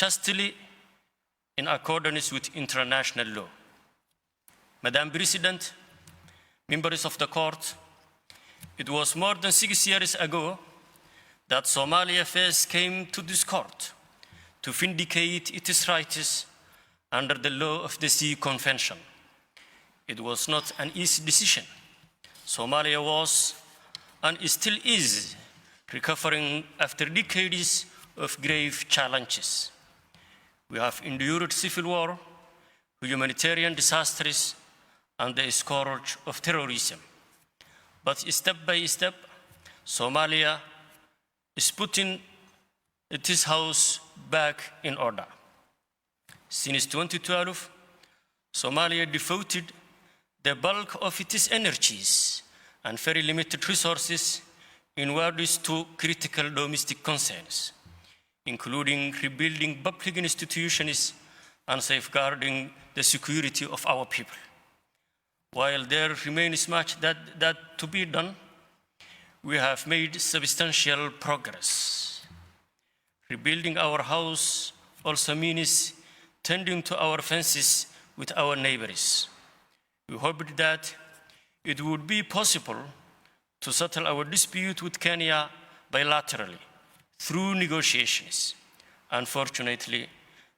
justly in accordance with international law. Madam President, members of the court, it was more than 6 years ago that Somalia first came to this court to vindicate its rights under the law of the Sea Convention. It was not an easy decision. Somalia was and still is recovering after decades of grave challenges. We have endured civil war, humanitarian disasters, and the scourge of terrorism. But step by step, Somalia is putting its house back in order. Since 2012, Somalia devoted the bulk of its energies and very limited resources inwards to critical domestic concerns, including rebuilding public institutions and safeguarding the security of our people. While there remains much that to be done, we have made substantial progress. Rebuilding our house also means tending to our fences with our neighbors. We hoped that it would be possible to settle our dispute with Kenya bilaterally through negotiations. Unfortunately,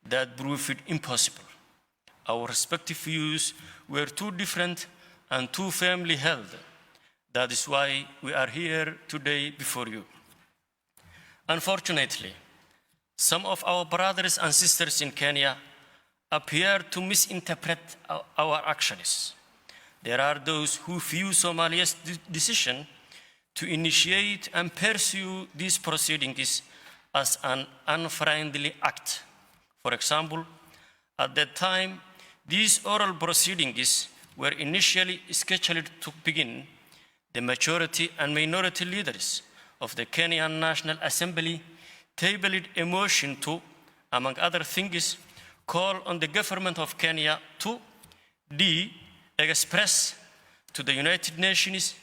that proved impossible. Our respective views were too different and too firmly held. That is why we are here today before you. Unfortunately, some of our brothers and sisters in Kenya appear to misinterpret our actions. There are those who view Somalia's decision to initiate and pursue these proceedings as an unfriendly act. For example, at that time, these oral proceedings were initially scheduled to begin. The majority and minority leaders of the Kenyan National Assembly tabled a motion to, among other things, call on the government of Kenya to express to the United Nations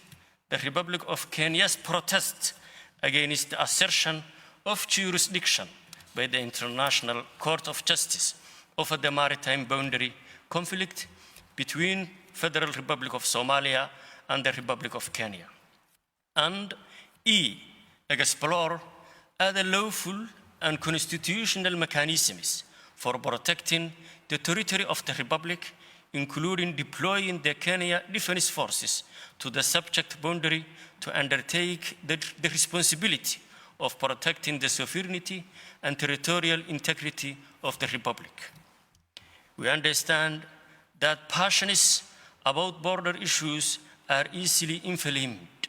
the Republic of Kenya's protest against the assertion of jurisdiction by the International Court of Justice over the maritime boundary conflict between Federal Republic of Somalia and the Republic of Kenya. And explore other lawful and constitutional mechanisms for protecting the territory of the Republic, including deploying the Kenya Defense Forces to the subject boundary to undertake the responsibility of protecting the sovereignty and territorial integrity of the Republic. We understand that passions about border issues are easily inflamed,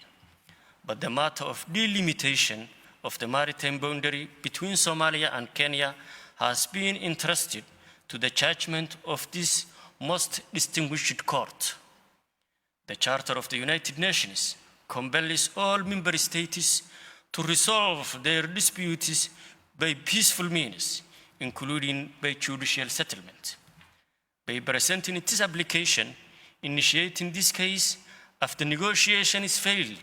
but the matter of delimitation of the maritime boundary between Somalia and Kenya has been entrusted to the judgment of this most distinguished court. The Charter of the United Nations compels all member states to resolve their disputes by peaceful means, including by judicial settlement. By presenting its application, initiating this case after negotiations failed,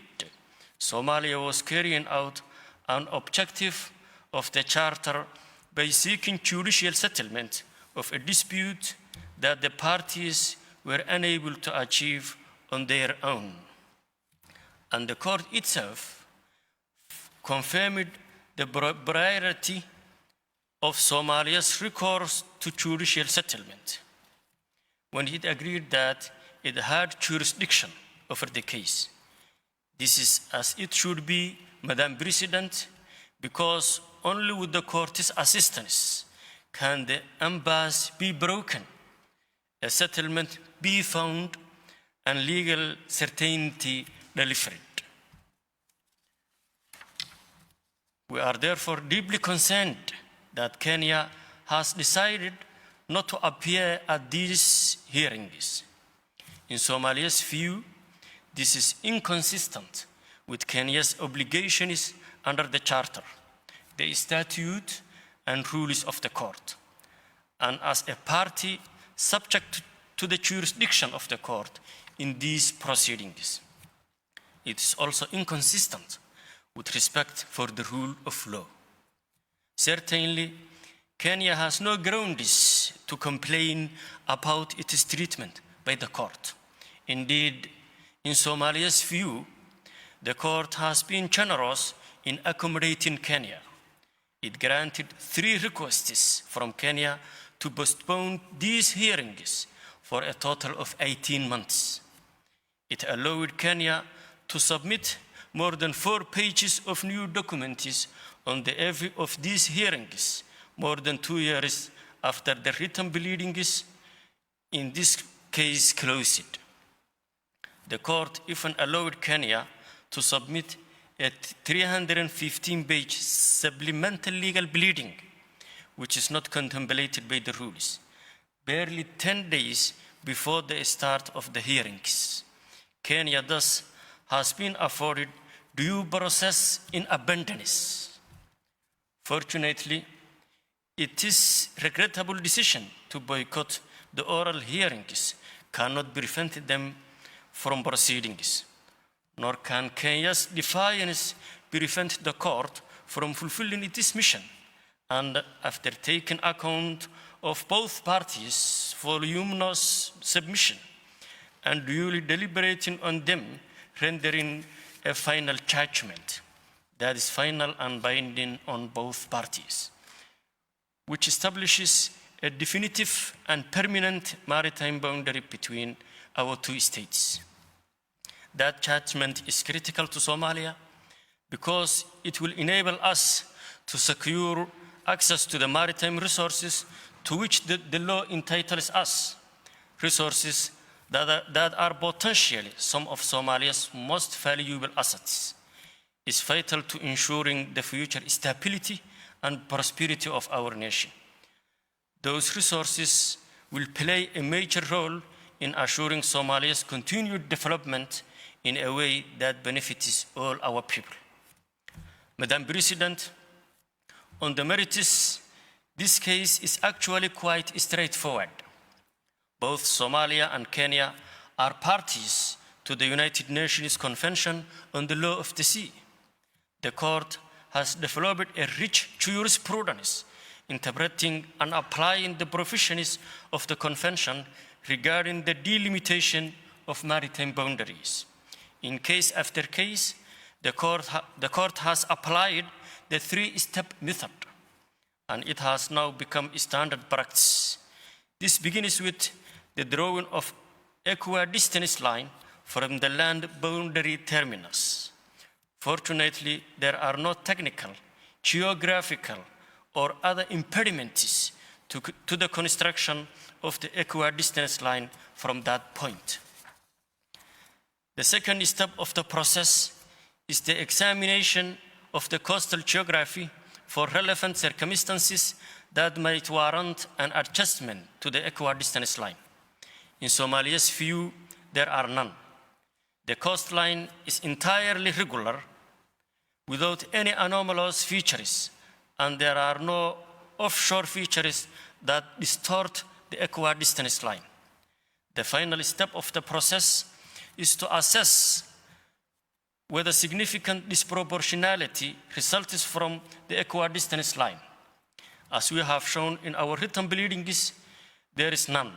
Somalia was carrying out an objective of the Charter by seeking judicial settlement of a dispute that the parties were unable to achieve on their own. And the court itself confirmed the priority of Somalia's recourse to judicial settlement when it agreed that it had jurisdiction over the case. This is as it should be, Madam President, because only with the court's assistance can the impasse be broken, a settlement be found, and legal certainty delivered. We are therefore deeply concerned that Kenya has decided not to appear at these hearings. In Somalia's view, this is inconsistent with Kenya's obligations under the Charter, the statute and rules of the court, and as a party subject to the jurisdiction of the court in these proceedings. It is also inconsistent with respect for the rule of law. Certainly, Kenya has no grounds to complain about its treatment by the court. Indeed, in Somalia's view, the court has been generous in accommodating Kenya. It granted 3 requests from Kenya to postpone these hearings for a total of 18 months. It allowed Kenya to submit more than 4 pages of new documents on the eve of these hearings, more than 2 years after the written pleadings in this case closed. The court even allowed Kenya to submit a 315-page supplemental legal pleading, which is not contemplated by the rules, barely 10 days before the start of the hearings. Kenya thus has been afforded due process in abundance. Fortunately, it is a regrettable decision to boycott the oral hearings cannot prevent them from proceedings, nor can Kenya's defiance prevent the court from fulfilling its mission. And after taking account of both parties' voluminous submission and duly deliberating on them, rendering a final judgment that is final and binding on both parties, which establishes a definitive and permanent maritime boundary between our 2 states. That judgment is critical to Somalia because it will enable us to secure access to the maritime resources to which the law entitles us, resources that are potentially some of Somalia's most valuable assets, is vital to ensuring the future stability and prosperity of our nation. Those resources will play a major role in assuring Somalia's continued development in a way that benefits all our people. Madam President, on the merits, this case is actually quite straightforward. Both Somalia and Kenya are parties to the United Nations Convention on the Law of the Sea. The court has developed a rich jurisprudence interpreting and applying the provisions of the Convention regarding the delimitation of maritime boundaries. In case after case, the court has applied the 3-step method, and it has now become standard practice. This begins with the drawing of equidistance line from the land boundary terminus. Fortunately, there are no technical, geographical, or other impediments to the construction of the equidistance line from that point. The second step of the process is the examination of the coastal geography for relevant circumstances that might warrant an adjustment to the equidistance line. In Somalia's view, there are none. The coastline is entirely regular, without any anomalous features, and there are no offshore features that distort the equidistance line. The final step of the process is to assess whether significant disproportionality results from the equidistance line. As we have shown in our written pleadings, there is none.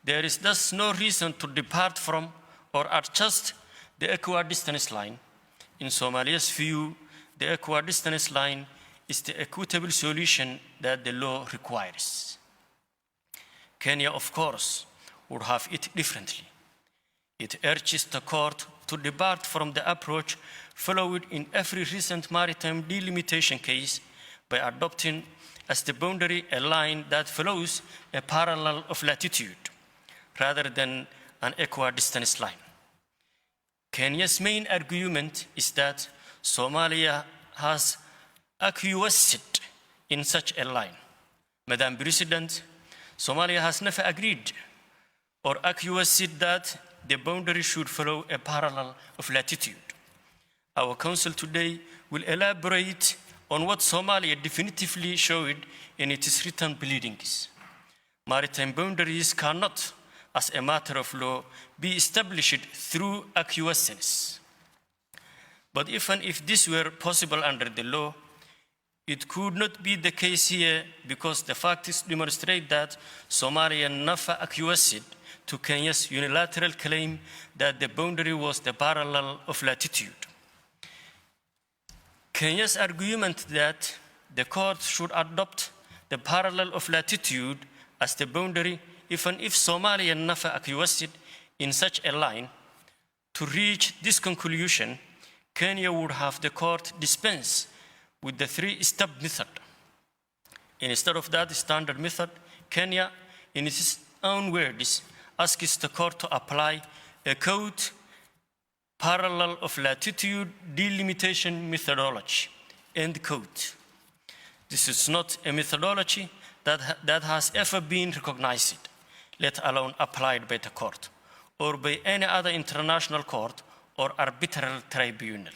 There is thus no reason to depart from or adjust the equidistance line. In Somalia's view, the equidistance line is the equitable solution that the law requires. Kenya, of course, would have it differently. It urges the court to depart from the approach followed in every recent maritime delimitation case by adopting as the boundary a line that follows a parallel of latitude rather than an equidistance line. Kenya's main argument is that Somalia has acquiesced in such a line. Madam President, Somalia has never agreed or acquiesced that the boundary should follow a parallel of latitude. Our council today will elaborate on what Somalia definitively showed in its written pleadings. Maritime boundaries cannot, as a matter of law, be established through acquiescence. But even if this were possible under the law, It could not be the case here because the facts demonstrate that Somalia never acquiesced to Kenya's unilateral claim that the boundary was the parallel of latitude. Kenya's argument that the court should adopt the parallel of latitude as the boundary, even if Somalia never acquiesced in such a line. To reach this conclusion, Kenya would have the court dispense with the three-step method. Instead of that standard method, Kenya, in its own words, asks the court to apply a code parallel of latitude delimitation methodology, end quote. This is not a methodology that has ever been recognized, let alone applied by the court, or by any other international court or arbitral tribunal.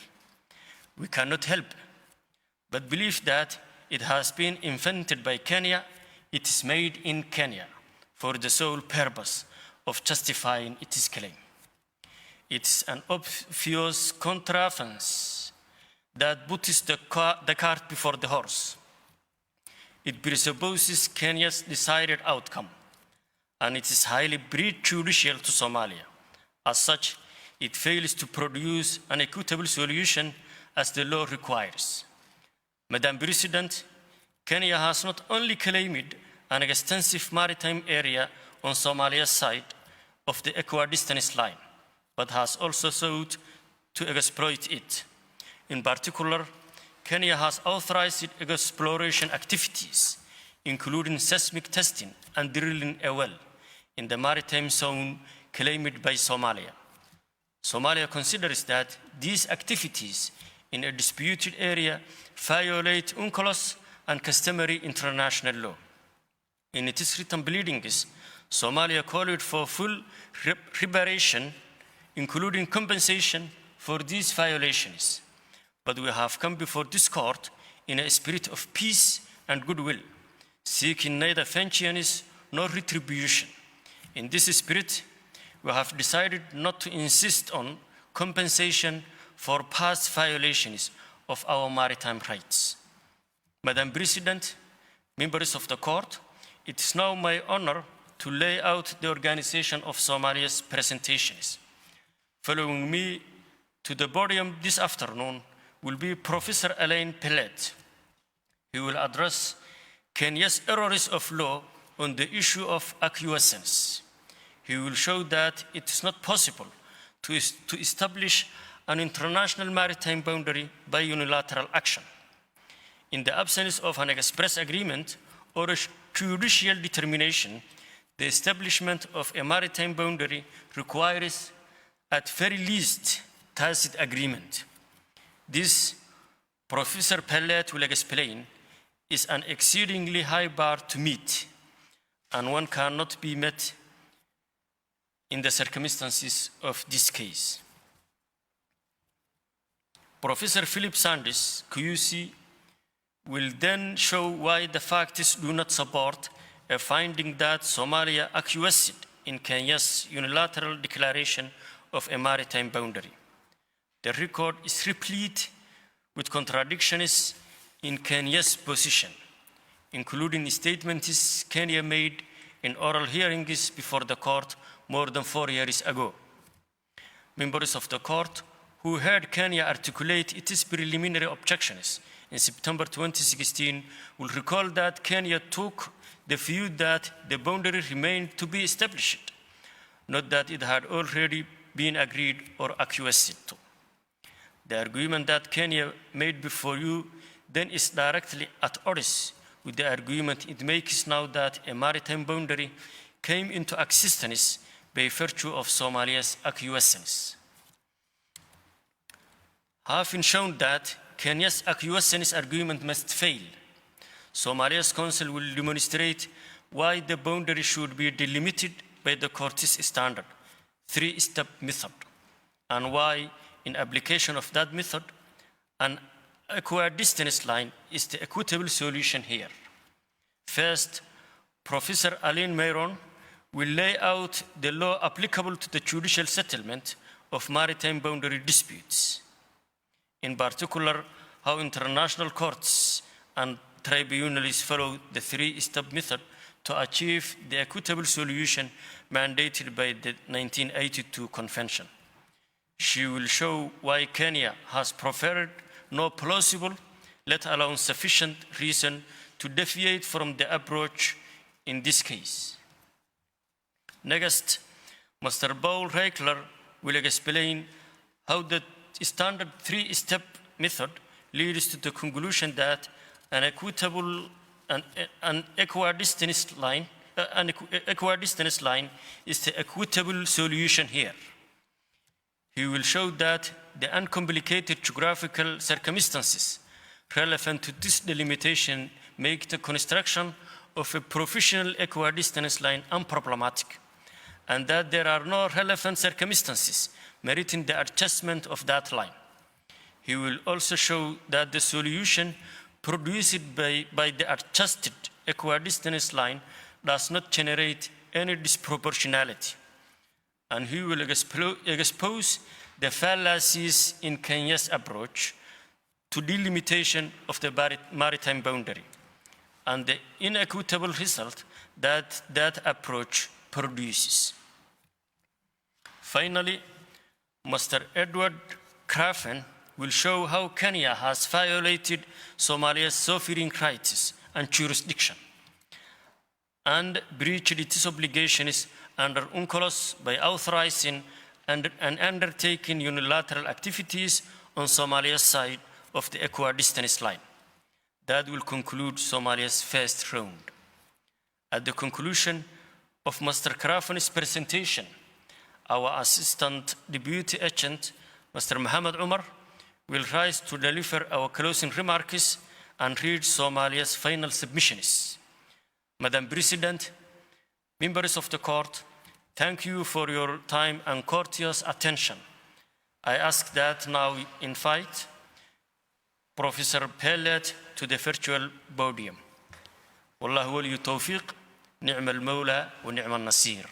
We cannot help but believe that it has been invented by Kenya, it is made in Kenya for the sole purpose of justifying its claim. It's an obvious contrivance that puts the cart before the horse. It presupposes Kenya's desired outcome, and it is highly prejudicial to Somalia. As such, it fails to produce an equitable solution as the law requires. Madam President, Kenya has not only claimed an extensive maritime area on Somalia's side of the equidistance line, but has also sought to exploit it. In particular, Kenya has authorized exploration activities, including seismic testing and drilling a well in the maritime zone claimed by Somalia. Somalia considers that these activities in a disputed area violate UNCLOS and customary international law. In its written pleadings, Somalia called for full reparation, including compensation for these violations. But we have come before this court in a spirit of peace and goodwill, seeking neither vengeance nor retribution. In this spirit, we have decided not to insist on compensation for past violations of our maritime rights. Madam President, members of the court, it is now my honor to lay out the organization of Somalia's presentations. Following me to the podium this afternoon will be Professor Alain Pellet. He will address Kenya's errors of law on the issue of acquiescence. He will show that it is not possible to establish an international maritime boundary by unilateral action. In the absence of an express agreement or a judicial determination, the establishment of a maritime boundary requires, at very least, tacit agreement. This, Professor Pellet will explain, is an exceedingly high bar to meet, and one cannot be met in the circumstances of this case. Professor Philip Sanders, QC, will then show why the facts do not support a finding that Somalia acquiesced in Kenya's unilateral declaration of a maritime boundary. The record is replete with contradictions in Kenya's position, including statements Kenya made in oral hearings before the court more than 4 years ago. Members of the court who heard Kenya articulate its preliminary objections in September 2016 will recall that Kenya took the view that the boundary remained to be established, not that it had already been agreed or acquiesced to. The argument that Kenya made before you then is directly at odds with the argument it makes now that a maritime boundary came into existence by virtue of Somalia's acquiescence. Having shown that Kenya's acquiescence argument must fail, Somalia's counsel will demonstrate why the boundary should be delimited by the court's standard, three-step method, and why, in application of that method, an equidistance line is the equitable solution here. First, Professor Alain Mayron will lay out the law applicable to the judicial settlement of maritime boundary disputes. In particular, how international courts and tribunals follow the three-step method to achieve the equitable solution mandated by the 1982 Convention. She will show why Kenya has preferred no plausible, let alone sufficient reason to deviate from the approach in this case. Next, Mr. Paul Reichler will explain how the standard three-step method leads to the conclusion that an equidistance line is the equitable solution here. He will show that the uncomplicated geographical circumstances relevant to this delimitation make the construction of a professional equidistance line unproblematic, and that there are no relevant circumstances meriting the adjustment of that line. He will also show that the solution produced by the adjusted equidistance line does not generate any disproportionality. And he will expose the fallacies in Kenya's approach to delimitation of the maritime boundary and the inequitable result that that approach produces. Finally, Mr. Edward Craven will show how Kenya has violated Somalia's sovereign rights and jurisdiction and breached its obligations under UNCLOS by authorizing and undertaking unilateral activities on Somalia's side of the equidistance line. That will conclude Somalia's first round. At the conclusion of Mr. Craven's presentation, our Assistant Deputy Agent, Mr. Mohammed Umar, will rise to deliver our closing remarks and read Somalia's final submissions. Madam President, members of the court, thank you for your time and courteous attention. I ask that now invite Professor Pellet to the virtual podium. والله ولي التوفيق نعم المولى ونعم النصير.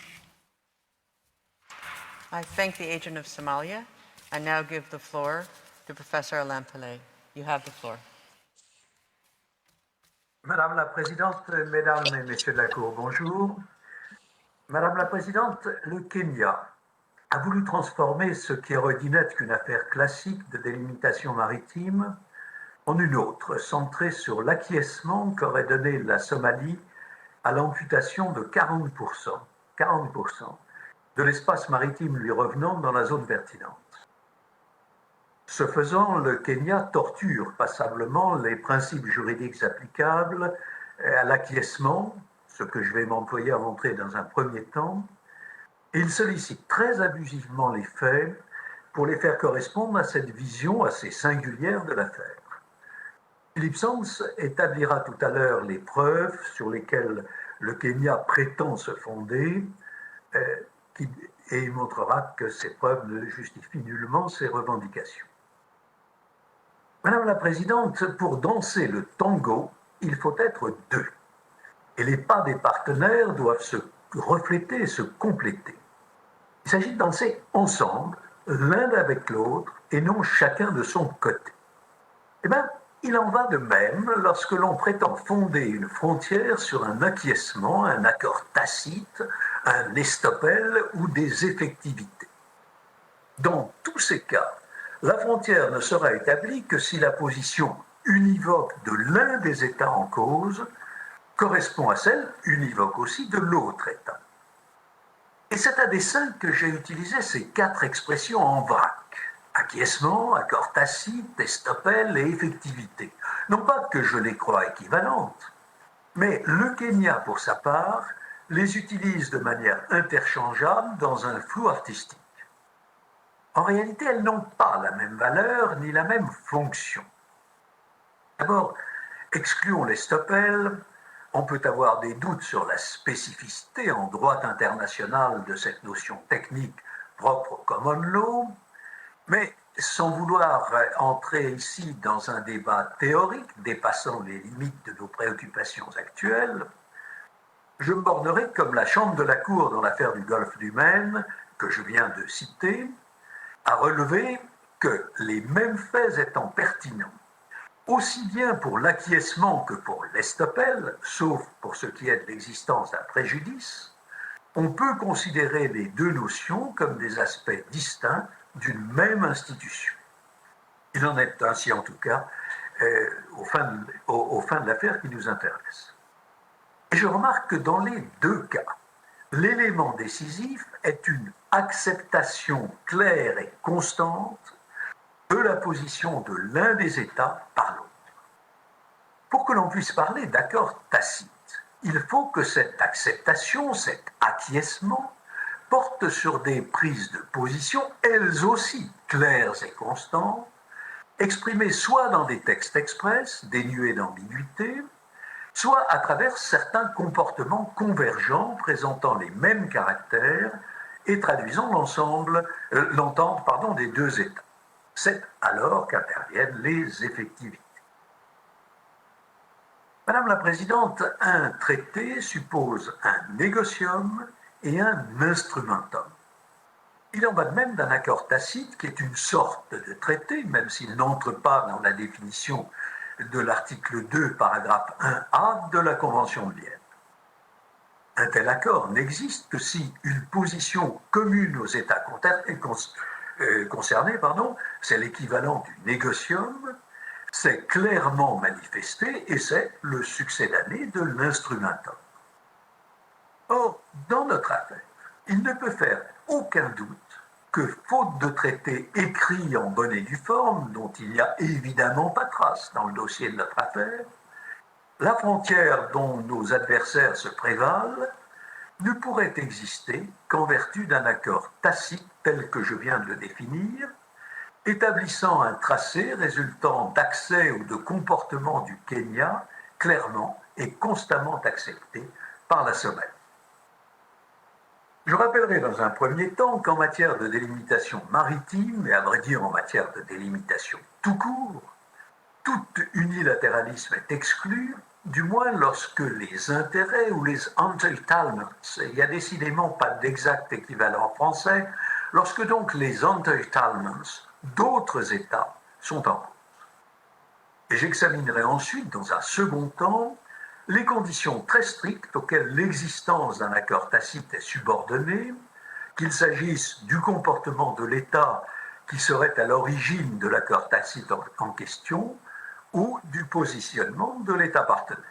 I thank the agent of Somalia and now give the floor to Professor Alain Pellet. You have the floor. Madame la Présidente, Mesdames et Messieurs de la Cour, bonjour. Madame la Présidente, le Kenya a voulu transformer ce qui aurait dû n'être qu'une affaire classique de délimitation maritime en une autre, centrée sur l'acquiescement qu'aurait donné la Somalie à l'amputation de 40% de l'espace maritime lui revenant dans la zone pertinente. Ce faisant, le Kenya torture passablement les principes juridiques applicables à l'acquiescement, ce que je vais m'employer à montrer dans un premier temps, et il sollicite très abusivement les faits pour les faire correspondre à cette vision assez singulière de l'affaire. Philippe Sands établira tout à l'heure les preuves sur lesquelles le Kenya prétend se fonder et il montrera que ces preuves ne justifient nullement ses revendications. Madame la Présidente, pour danser le tango, il faut être deux. Et les pas des partenaires doivent se refléter et se compléter. Il s'agit de danser ensemble, l'un avec l'autre, et non chacun de son côté. Eh bien, il en va de même lorsque l'on prétend fonder une frontière sur un acquiescement, un accord tacite, un estoppel ou des effectivités. Dans tous ces cas, la frontière ne sera établie que si la position univoque de l'un des États en cause correspond à celle univoque aussi de l'autre État. Et c'est à dessein que j'ai utilisé ces quatre expressions en vrac. Acquiescement, accord tacite, estoppel et effectivité. Non pas que je les croie équivalentes, mais le Kenya, pour sa part, les utilise de manière interchangeable dans un flou artistique. En réalité, elles n'ont pas la même valeur ni la même fonction. D'abord, excluons l'estoppel. On peut avoir des doutes sur la spécificité en droit international de cette notion technique propre au common law, mais sans vouloir entrer ici dans un débat théorique dépassant les limites de nos préoccupations actuelles, je me bornerai, comme la Chambre de la Cour dans l'affaire du Golfe du Maine, que je viens de citer, à relever que les mêmes faits étant pertinents aussi bien pour l'acquiescement que pour l'estoppel, sauf pour ce qui est de l'existence d'un préjudice, on peut considérer les deux notions comme des aspects distincts d'une même institution. Il en est ainsi en tout cas au fin de l'affaire qui nous intéresse. Et je remarque que dans les deux cas, l'élément décisif est une acceptation claire et constante de la position de l'un des États par l'autre. Pour que l'on puisse parler d'accord tacite, il faut que cette acceptation, cet acquiescement, porte sur des prises de position, elles aussi claires et constantes, exprimées soit dans des textes express, dénués d'ambiguïté, soit à travers certains comportements convergents présentant les mêmes caractères et traduisant l'entente des deux États. C'est alors qu'interviennent les effectivités. Madame la Présidente, un traité suppose un négocium et un instrumentum. Il en va de même d'un accord tacite qui est une sorte de traité, même s'il n'entre pas dans la définition de l'article 2, paragraphe 1A de la Convention de Vienne. Un tel accord n'existe que si une position commune aux États concernés, c'est l'équivalent du négocium, c'est clairement manifesté et c'est le succédané de l'instrumentum. Or, dans notre affaire, il ne peut faire aucun doute que, faute de traité écrit en bonne et due forme, dont il n'y a évidemment pas trace dans le dossier de notre affaire, la frontière dont nos adversaires se prévalent ne pourrait exister qu'en vertu d'un accord tacite tel que je viens de le définir, établissant un tracé résultant d'accès ou de comportement du Kenya clairement et constamment accepté par la Somalie. Je rappellerai dans un premier temps qu'en matière de délimitation maritime, et à vrai dire en matière de délimitation tout court, tout unilatéralisme est exclu, du moins lorsque les intérêts ou les entitlements, il n'y a décidément pas d'exact équivalent français, lorsque donc les entitlements d'autres États sont en cause. Et j'examinerai ensuite, dans un second temps, les conditions très strictes auxquelles l'existence d'un accord tacite est subordonnée, qu'il s'agisse du comportement de l'État qui serait à l'origine de l'accord tacite en question, ou du positionnement de l'État partenaire.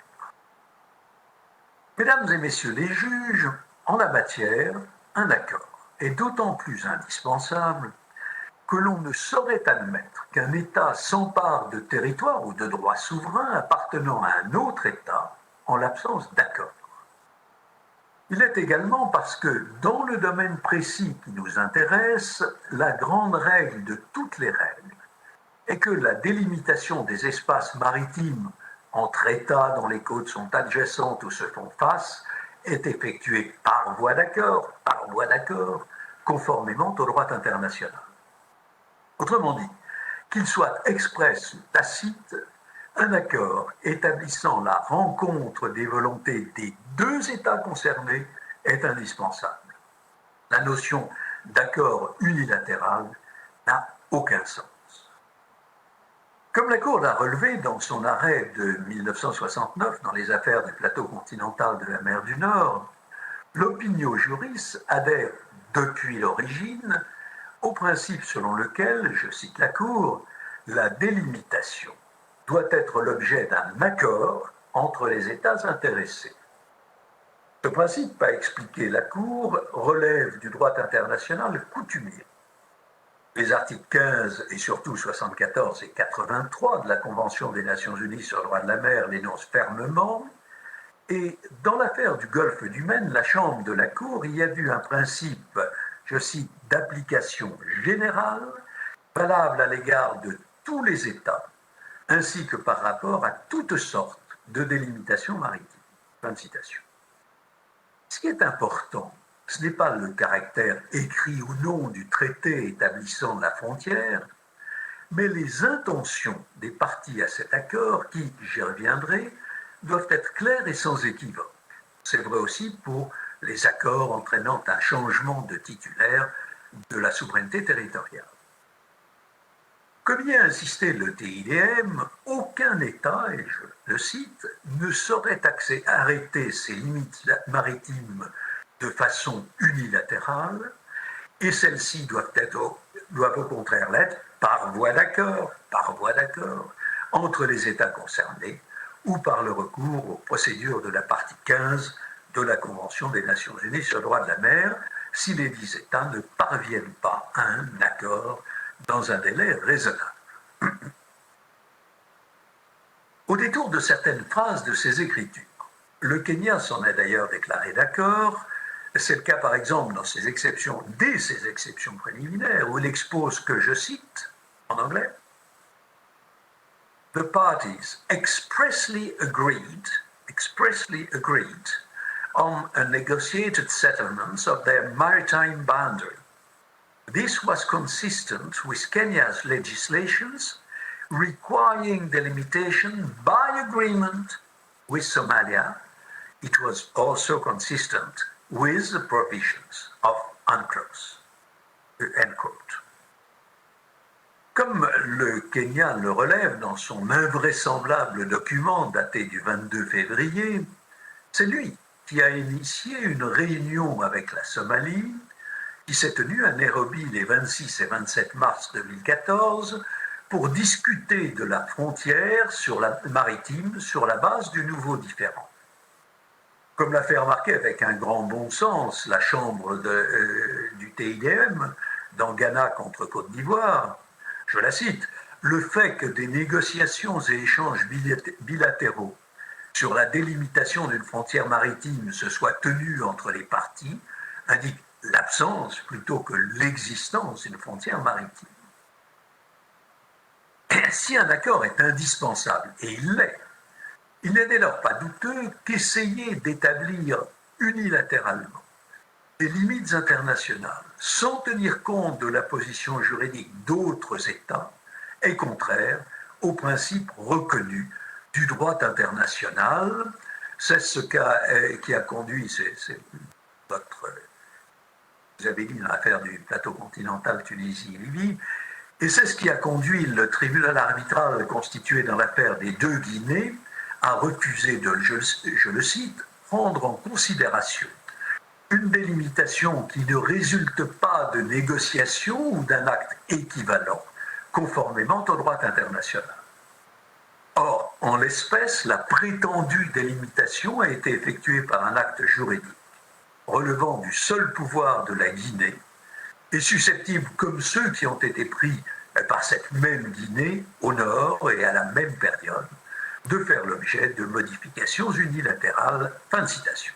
Mesdames et messieurs les juges, en la matière, un accord est d'autant plus indispensable que l'on ne saurait admettre qu'un État s'empare de territoires ou de droits souverains appartenant à un autre État en l'absence d'accord. Il est également parce que, dans le domaine précis qui nous intéresse, la grande règle de toutes les règles est que la délimitation des espaces maritimes entre États dont les côtes sont adjacentes ou se font face est effectuée par voie d'accord, conformément au droit international. Autrement dit, qu'il soit express ou tacite, un accord établissant la rencontre des volontés des deux États concernés est indispensable. La notion d'accord unilatéral n'a aucun sens. Comme la Cour l'a relevé dans son arrêt de 1969 dans les affaires du plateau continental de la mer du Nord, l'opinio juris adhère depuis l'origine au principe selon lequel, je cite la Cour, la délimitation doit être l'objet d'un accord entre les États intéressés. Ce principe, a expliqué la Cour, relève du droit international coutumier. Les articles 15 et surtout 74 et 83 de la Convention des Nations Unies sur le droit de la mer l'énoncent fermement, et dans l'affaire du golfe du Maine, la Chambre de la Cour y a vu un principe, je cite, d'application générale, valable à l'égard de tous les États, ainsi que par rapport à toutes sortes de délimitation maritime. Fin de citation. Ce qui est important, ce n'est pas le caractère écrit ou non du traité établissant la frontière, mais les intentions des parties à cet accord qui, j'y reviendrai, doivent être claires et sans équivoque. C'est vrai aussi pour les accords entraînant un changement de titulaire de la souveraineté territoriale. Comme y a insisté le TIDM, aucun État, et je le cite, ne saurait arrêter ses limites maritimes de façon unilatérale, et celles-ci doivent au contraire l'être par voie d'accord, entre les États concernés ou par le recours aux procédures de la partie 15 de la Convention des Nations Unies sur le droit de la mer, si les 10 États ne parviennent pas à un accord dans un délai raisonnable. Au détour de certaines phrases de ces écritures, le Kenya s'en est d'ailleurs déclaré d'accord. C'est le cas par exemple dans ses exceptions préliminaires, où il expose que, je cite en anglais, The parties expressly agreed on a negotiated settlement of their maritime boundary. This was consistent with Kenya's legislations requiring delimitation by agreement with Somalia. It was also consistent with the provisions of UNCLOS. End quote. Comme le Kenya le relève dans son invraisemblable document daté du 22 février, c'est lui qui a initié une réunion avec la Somalie qui s'est tenue à Nairobi les 26 et 27 mars 2014 pour discuter de la frontière maritime sur la base du nouveau différend. Comme l'a fait remarquer avec un grand bon sens la chambre du TIDM dans Ghana contre Côte d'Ivoire, je la cite, le fait que des négociations et échanges bilatéraux sur la délimitation d'une frontière maritime se soient tenus entre les parties indique l'absence plutôt que l'existence d'une frontière maritime. Si un accord est indispensable, et il l'est, il n'est dès lors pas douteux qu'essayer d'établir unilatéralement des limites internationales sans tenir compte de la position juridique d'autres États est contraire aux principes reconnus du droit international. C'est ce qui a conduit, vous avez dit dans l'affaire du plateau continental Tunisie-Libye, et c'est ce qui a conduit le tribunal arbitral constitué dans l'affaire des deux Guinées à refuser de, je le cite, prendre en considération une délimitation qui ne résulte pas de négociation ou d'un acte équivalent, conformément au droit international. Or, en l'espèce, la prétendue délimitation a été effectuée par un acte juridique relevant du seul pouvoir de la Guinée et susceptible, comme ceux qui ont été pris par cette même Guinée au nord et à la même période, de faire l'objet de modifications unilatérales. Fin de citation.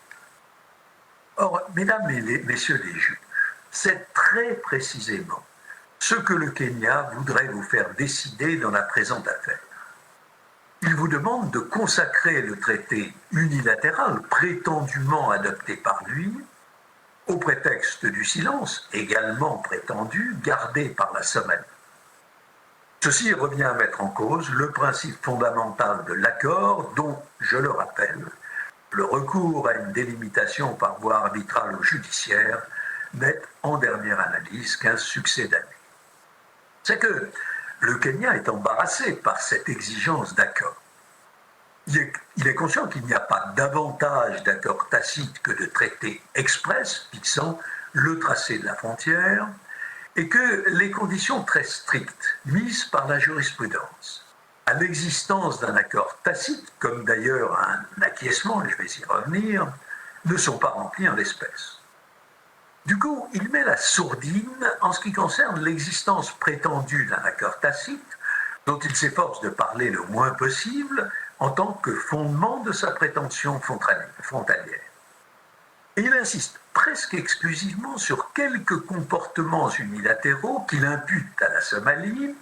Or, mesdames et messieurs les juges, c'est très précisément ce que le Kenya voudrait vous faire décider dans la présente affaire. Il vous demande de consacrer le traité unilatéral prétendument adopté par lui au prétexte du silence, également prétendu, gardé par la Somalie. Ceci revient à mettre en cause le principe fondamental de l'accord dont, je le rappelle, le recours à une délimitation par voie arbitrale ou judiciaire n'est en dernière analyse qu'un succès d'année. C'est que le Kenya est embarrassé par cette exigence d'accord. Il est conscient qu'il n'y a pas davantage d'accord tacite que de traité express fixant le tracé de la frontière et que les conditions très strictes mises par la jurisprudence à l'existence d'un accord tacite, comme d'ailleurs un acquiescement, et je vais y revenir, ne sont pas remplies en l'espèce. Du coup, il met la sourdine en ce qui concerne l'existence prétendue d'un accord tacite, dont il s'efforce de parler le moins possible en tant que fondement de sa prétention frontalière. Et il insiste presque exclusivement sur quelques comportements unilatéraux qu'il impute à la Somalie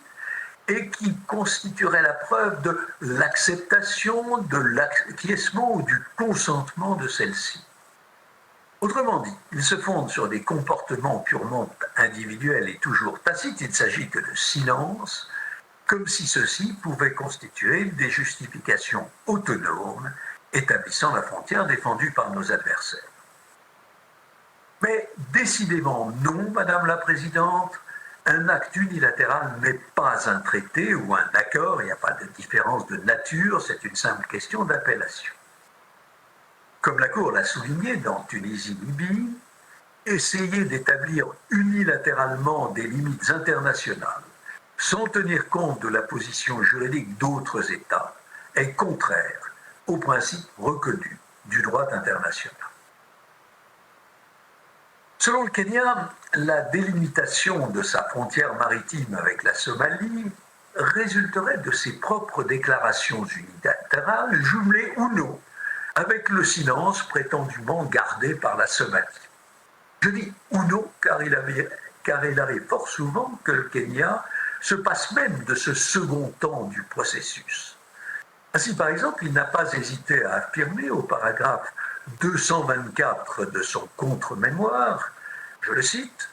et qui constitueraient la preuve de l'acceptation, de l'acquiescement ou du consentement de celle-ci. Autrement dit, il se fonde sur des comportements purement individuels et toujours tacites, il ne s'agit que de silence, comme si ceux-ci pouvaient constituer des justifications autonomes établissant la frontière défendue par nos adversaires. Mais décidément non, Madame la Présidente, Un acte unilatéral n'est pas un traité ou un accord, il n'y a pas de différence de nature, c'est une simple question d'appellation. Comme la Cour l'a souligné dans Tunisie-Libye, essayer d'établir unilatéralement des limites internationales sans tenir compte de la position juridique d'autres États est contraire aux principes reconnus du droit international. Selon le Kenya, la délimitation de sa frontière maritime avec la Somalie résulterait de ses propres déclarations unilatérales, jumelées ou non avec le silence prétendument gardé par la Somalie. Je dis ou non car il arrive fort souvent que le Kenya se passe même de ce second temps du processus. Ainsi, par exemple, il n'a pas hésité à affirmer au paragraphe 224 de son contre-mémoire, je le cite,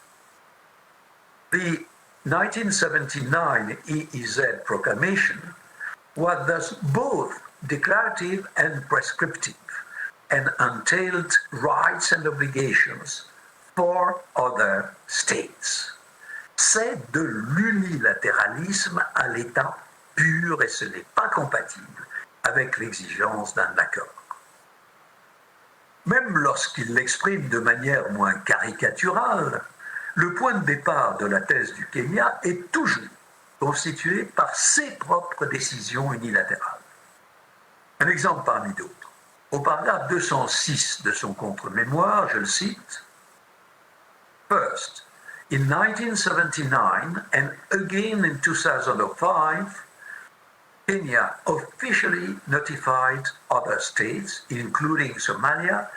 The 1979 EEZ proclamation was thus both declarative and prescriptive and entailed rights and obligations for other states. C'est de l'unilatéralisme à l'état pur et ce n'est pas compatible avec l'exigence d'un accord. Même lorsqu'il l'exprime de manière moins caricaturale, le point de départ de la thèse du Kenya est toujours constitué par ses propres décisions unilatérales. Un exemple parmi d'autres. Au paragraphe 206 de son contre-mémoire, je le cite, First, in 1979 and again in 2005, Kenya officially notified other states, including Somalia,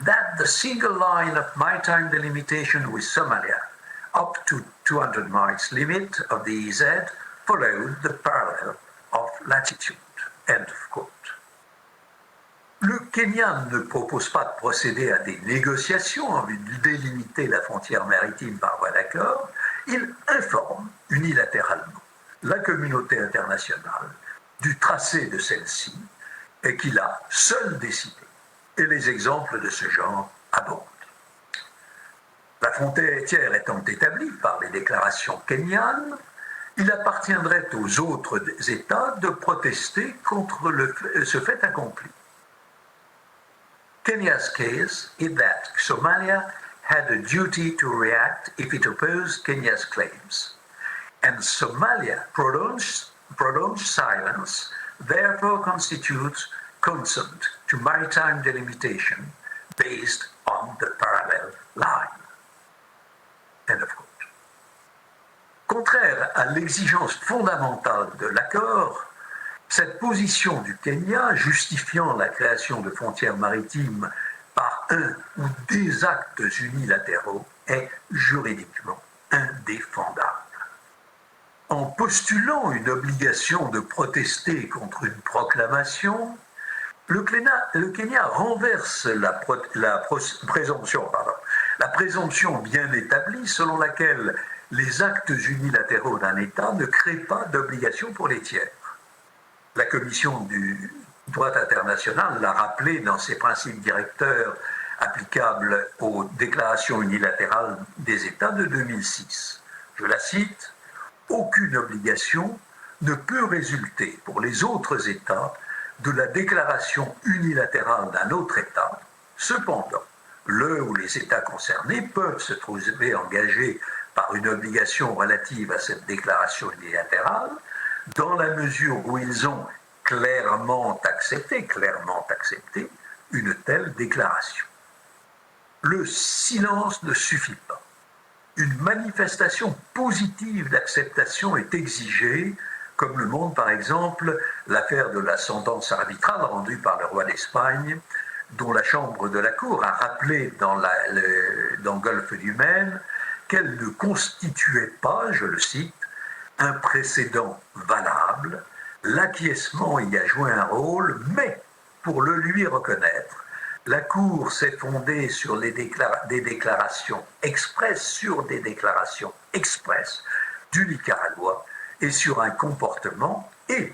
that the single line of maritime delimitation with Somalia, up to 200 miles limit of the EZ, followed the parallel of latitude. End of quote. Le Kenya ne propose pas de procéder à des négociations en vue de délimiter la frontière maritime par voie d'accord, il informe unilatéralement la communauté internationale du tracé de celle-ci et qu'il a seul décidé. Et les exemples de ce genre abondent. La frontière étant établie par les déclarations kenyanes, il appartiendrait aux autres États de protester contre ce fait accompli. Kenya's case is that Somalia had a duty to react if it opposed Kenya's claims, and Somalia prolonged silence therefore constitutes consent to maritime delimitation based on the parallel line. End of quote. Contraire à l'exigence fondamentale de l'accord, cette position du Kenya, justifiant la création de frontières maritimes par un ou des actes unilatéraux, est juridiquement indéfendable. En postulant une obligation de protester contre une proclamation, le Kenya renverse la présomption bien établie selon laquelle les actes unilatéraux d'un État ne créent pas d'obligation pour les tiers. La Commission du droit international l'a rappelé dans ses principes directeurs applicables aux déclarations unilatérales des États de 2006. Je la cite, « Aucune obligation ne peut résulter pour les autres États de la déclaration unilatérale d'un autre État. Cependant, le ou les États concernés peuvent se trouver engagés par une obligation relative à cette déclaration unilatérale dans la mesure où ils ont clairement accepté une telle déclaration. Le silence ne suffit pas. Une manifestation positive d'acceptation est exigée, comme le montre par exemple l'affaire de la sentence arbitrale rendue par le roi d'Espagne, dont la chambre de la Cour a rappelé dans Golfe du Maine qu'elle ne constituait pas, je le cite, un précédent valable, l'acquiescement y a joué un rôle, mais pour le lui reconnaître, la Cour s'est fondée sur des déclarations expresses du Nicaragua et sur un comportement qui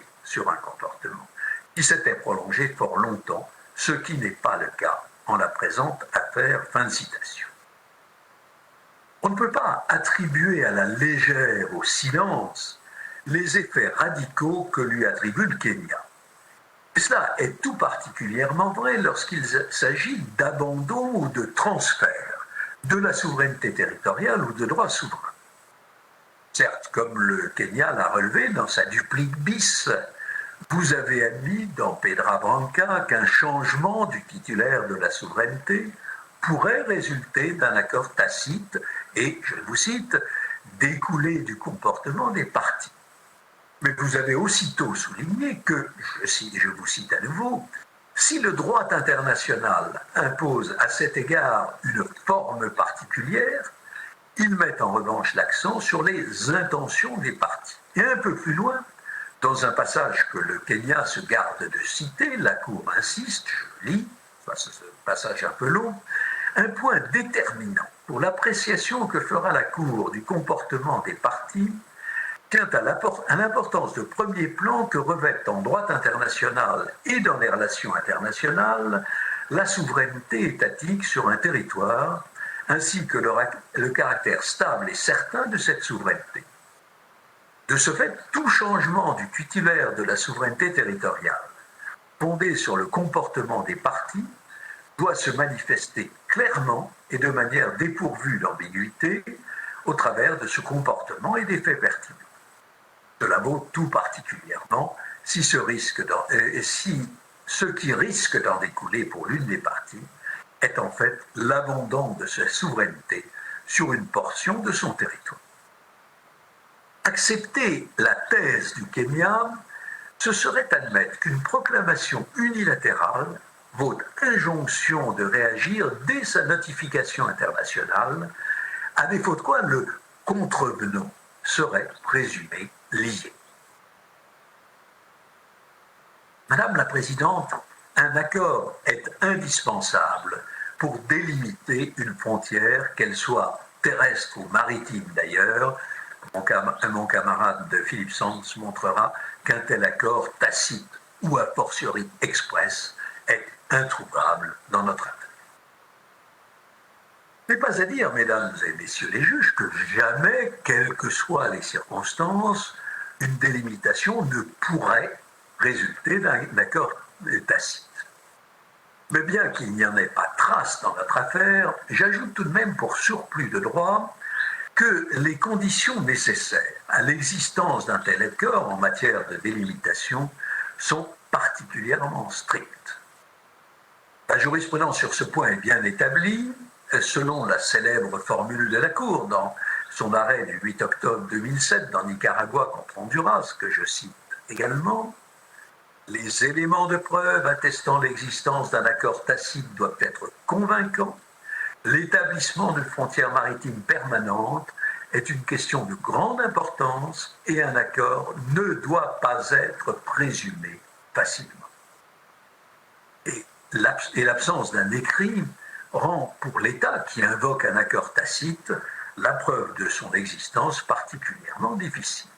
s'était prolongé fort longtemps, ce qui n'est pas le cas en la présente affaire. Fin de citation. On ne peut pas attribuer à la légère, au silence, les effets radicaux que lui attribue le Kenya. Et cela est tout particulièrement vrai lorsqu'il s'agit d'abandon ou de transfert de la souveraineté territoriale ou de droits souverains. Certes, comme le Kenya l'a relevé dans sa duplique bis, vous avez admis dans Pedra Branca qu'un changement du titulaire de la souveraineté pourrait résulter d'un accord tacite et, je vous cite, découler du comportement des parties. Mais vous avez aussitôt souligné que, je vous cite à nouveau, si le droit international impose à cet égard une forme particulière, il met en revanche l'accent sur les intentions des parties. Et un peu plus loin, dans un passage que le Kenya se garde de citer, la Cour insiste, je lis, ce passage un peu long, un point déterminant pour l'appréciation que fera la Cour du comportement des parties tient à l'importance de premier plan que revêt en droit international et dans les relations internationales la souveraineté étatique sur un territoire, ainsi que le caractère stable et certain de cette souveraineté. De ce fait, tout changement du titulaire de la souveraineté territoriale, fondé sur le comportement des parties, doit se manifester clairement et de manière dépourvue d'ambiguïté au travers de ce comportement et des faits pertinents. Cela vaut tout particulièrement si ce qui risque d'en découler pour l'une des parties est en fait l'abandon de sa souveraineté sur une portion de son territoire. Accepter la thèse du Kenya, ce serait admettre qu'une proclamation unilatérale vaut injonction de réagir dès sa notification internationale, à défaut de quoi le contrevenant serait présumé lié. Madame la Présidente, un accord est indispensable pour délimiter une frontière, qu'elle soit terrestre ou maritime d'ailleurs. Mon camarade de Philippe Sands montrera qu'un tel accord tacite ou a fortiori express est introuvable dans notre affaire. Il n'est pas à dire, mesdames et messieurs les juges, que jamais, quelles que soient les circonstances, une délimitation ne pourrait résulter d'un accord tacite. Mais bien qu'il n'y en ait pas trace dans notre affaire, j'ajoute tout de même pour surplus de droit que les conditions nécessaires à l'existence d'un tel accord en matière de délimitation sont particulièrement strictes. La jurisprudence sur ce point est bien établie, selon la célèbre formule de la Cour dans son arrêt du 8 octobre 2007 dans Nicaragua contre Honduras, que je cite également. Les éléments de preuve attestant l'existence d'un accord tacite doivent être convaincants. L'établissement d'une frontière maritime permanente est une question de grande importance et un accord ne doit pas être présumé facilement. Et l'absence d'un écrit rend pour l'État qui invoque un accord tacite la preuve de son existence particulièrement difficile.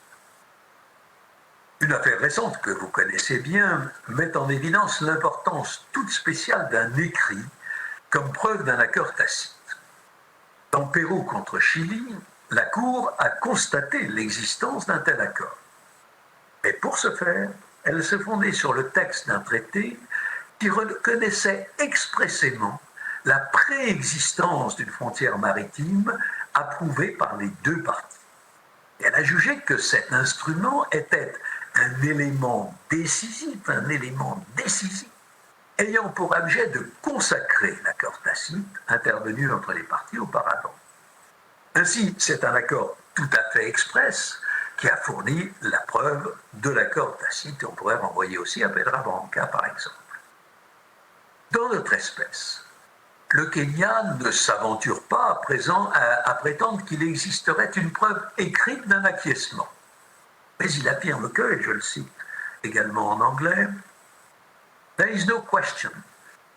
Une affaire récente que vous connaissez bien met en évidence l'importance toute spéciale d'un écrit comme preuve d'un accord tacite. Dans Pérou contre Chili, la Cour a constaté l'existence d'un tel accord. Mais pour ce faire, elle se fondait sur le texte d'un traité qui reconnaissait expressément la préexistence d'une frontière maritime approuvée par les deux parties. Et elle a jugé que cet instrument était un élément décisif, ayant pour objet de consacrer l'accord tacite intervenu entre les parties auparavant. Ainsi, c'est un accord tout à fait express qui a fourni la preuve de l'accord tacite. On pourrait renvoyer aussi à Pedra Branca, par exemple. Dans notre espèce, le Kenya ne s'aventure pas à présent à prétendre qu'il existerait une preuve écrite d'un acquiescement. Mais il affirme que, et je le cite également en anglais, « There is no question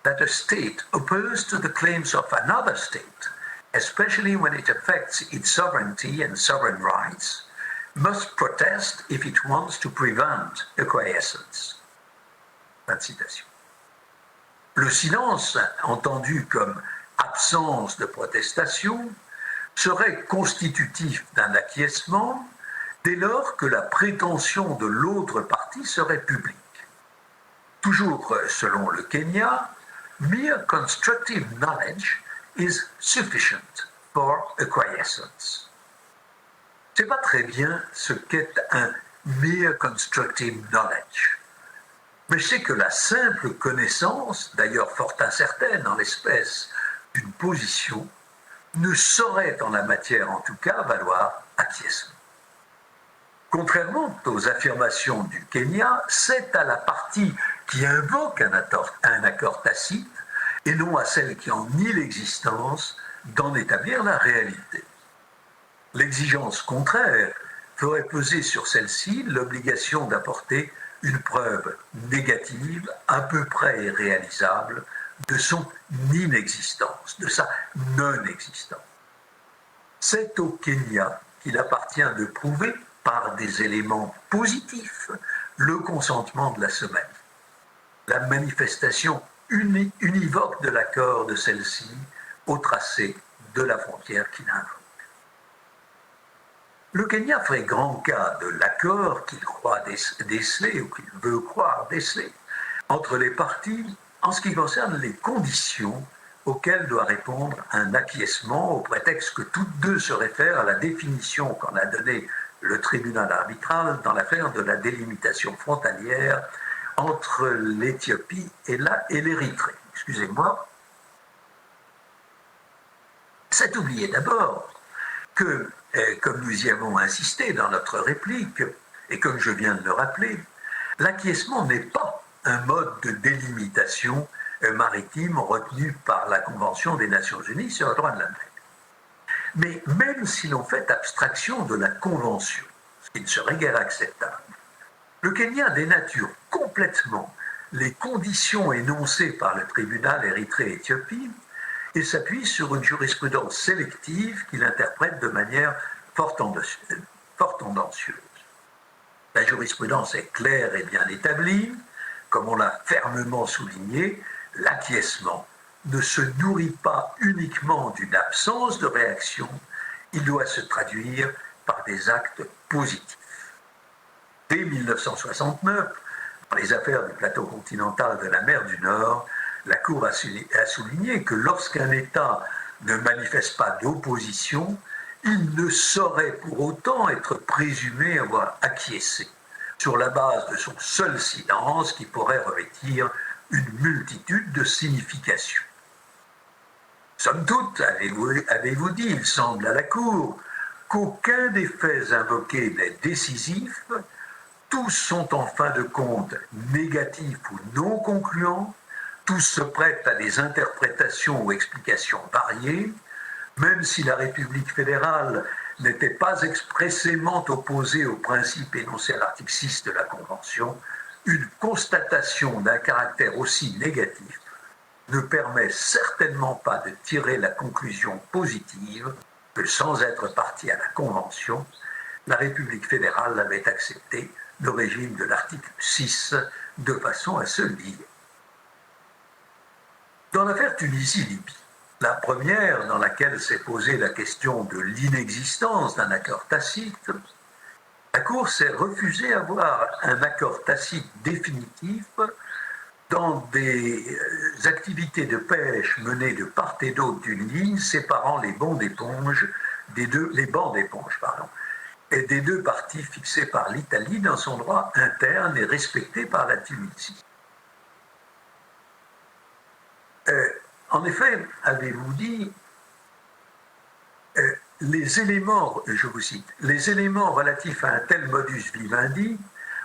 that a state opposed to the claims of another state, especially when it affects its sovereignty and sovereign rights, must protest if it wants to prevent acquiescence. » Fin de citation. Le silence, entendu comme absence de protestation, serait constitutif d'un acquiescement dès lors que la prétention de l'autre partie serait publique. Toujours selon le Kenya, mere constructive knowledge is sufficient for acquiescence. Je ne sais pas très bien ce qu'est un mere constructive knowledge, mais je sais que la simple connaissance, d'ailleurs fort incertaine en l'espèce d'une position, ne saurait en la matière en tout cas valoir acquiescement. Contrairement aux affirmations du Kenya, c'est à la partie qui invoque un accord tacite et non à celle qui en nie l'existence d'en établir la réalité. L'exigence contraire ferait peser sur celle-ci l'obligation d'apporter une preuve négative à peu près irréalisable de son inexistence, de sa non-existence. C'est au Kenya qu'il appartient de prouver par des éléments positifs le consentement de la semaine, la manifestation univoque de l'accord de celle-ci au tracé de la frontière qu'il invoque. Le Kenya ferait grand cas de l'accord qu'il croit déceler ou qu'il veut croire déceler entre les parties en ce qui concerne les conditions auxquelles doit répondre un acquiescement au prétexte que toutes deux se réfèrent à la définition qu'en a donnée le tribunal arbitral dans l'affaire de la délimitation frontalière entre l'Éthiopie et l'Érythrée. Excusez-moi. C'est oublier d'abord que, comme nous y avons insisté dans notre réplique, et comme je viens de le rappeler, l'acquiescement n'est pas un mode de délimitation maritime retenu par la Convention des Nations Unies sur le droit de la mer. Mais même si l'on fait abstraction de la Convention, ce qui ne serait guère acceptable, le Kenya dénature complètement les conditions énoncées par le tribunal Érythrée-Éthiopie et s'appuie sur une jurisprudence sélective qu'il interprète de manière fort tendancieuse. La jurisprudence est claire et bien établie. Comme on l'a fermement souligné, l'acquiescement ne se nourrit pas uniquement d'une absence de réaction, il doit se traduire par des actes positifs. Dès 1969, dans les affaires du plateau continental de la mer du Nord, la Cour a souligné que lorsqu'un État ne manifeste pas d'opposition, il ne saurait pour autant être présumé avoir acquiescé sur la base de son seul silence qui pourrait revêtir une multitude de significations. Somme toute, avez-vous dit, il semble à la Cour, qu'aucun des faits invoqués n'est décisif, tous sont en fin de compte négatifs ou non concluants, tous se prêtent à des interprétations ou explications variées, même si la République fédérale n'était pas expressément opposée au principe énoncé à l'article 6 de la Convention, une constatation d'un caractère aussi négatif ne permet certainement pas de tirer la conclusion positive que sans être partie à la Convention, la République fédérale avait accepté le régime de l'article 6 de façon à se lier. Dans l'affaire Tunisie-Libye, la première dans laquelle s'est posée la question de l'inexistence d'un accord tacite, la Cour s'est refusée à voir un accord tacite définitif dans des activités de pêche menées de part et d'autre d'une ligne séparant les bancs d'éponge des deux parties fixées par l'Italie dans son droit interne et respectées par la Tunisie. En effet, avez-vous dit, les éléments, je vous cite, les éléments relatifs à un tel modus vivendi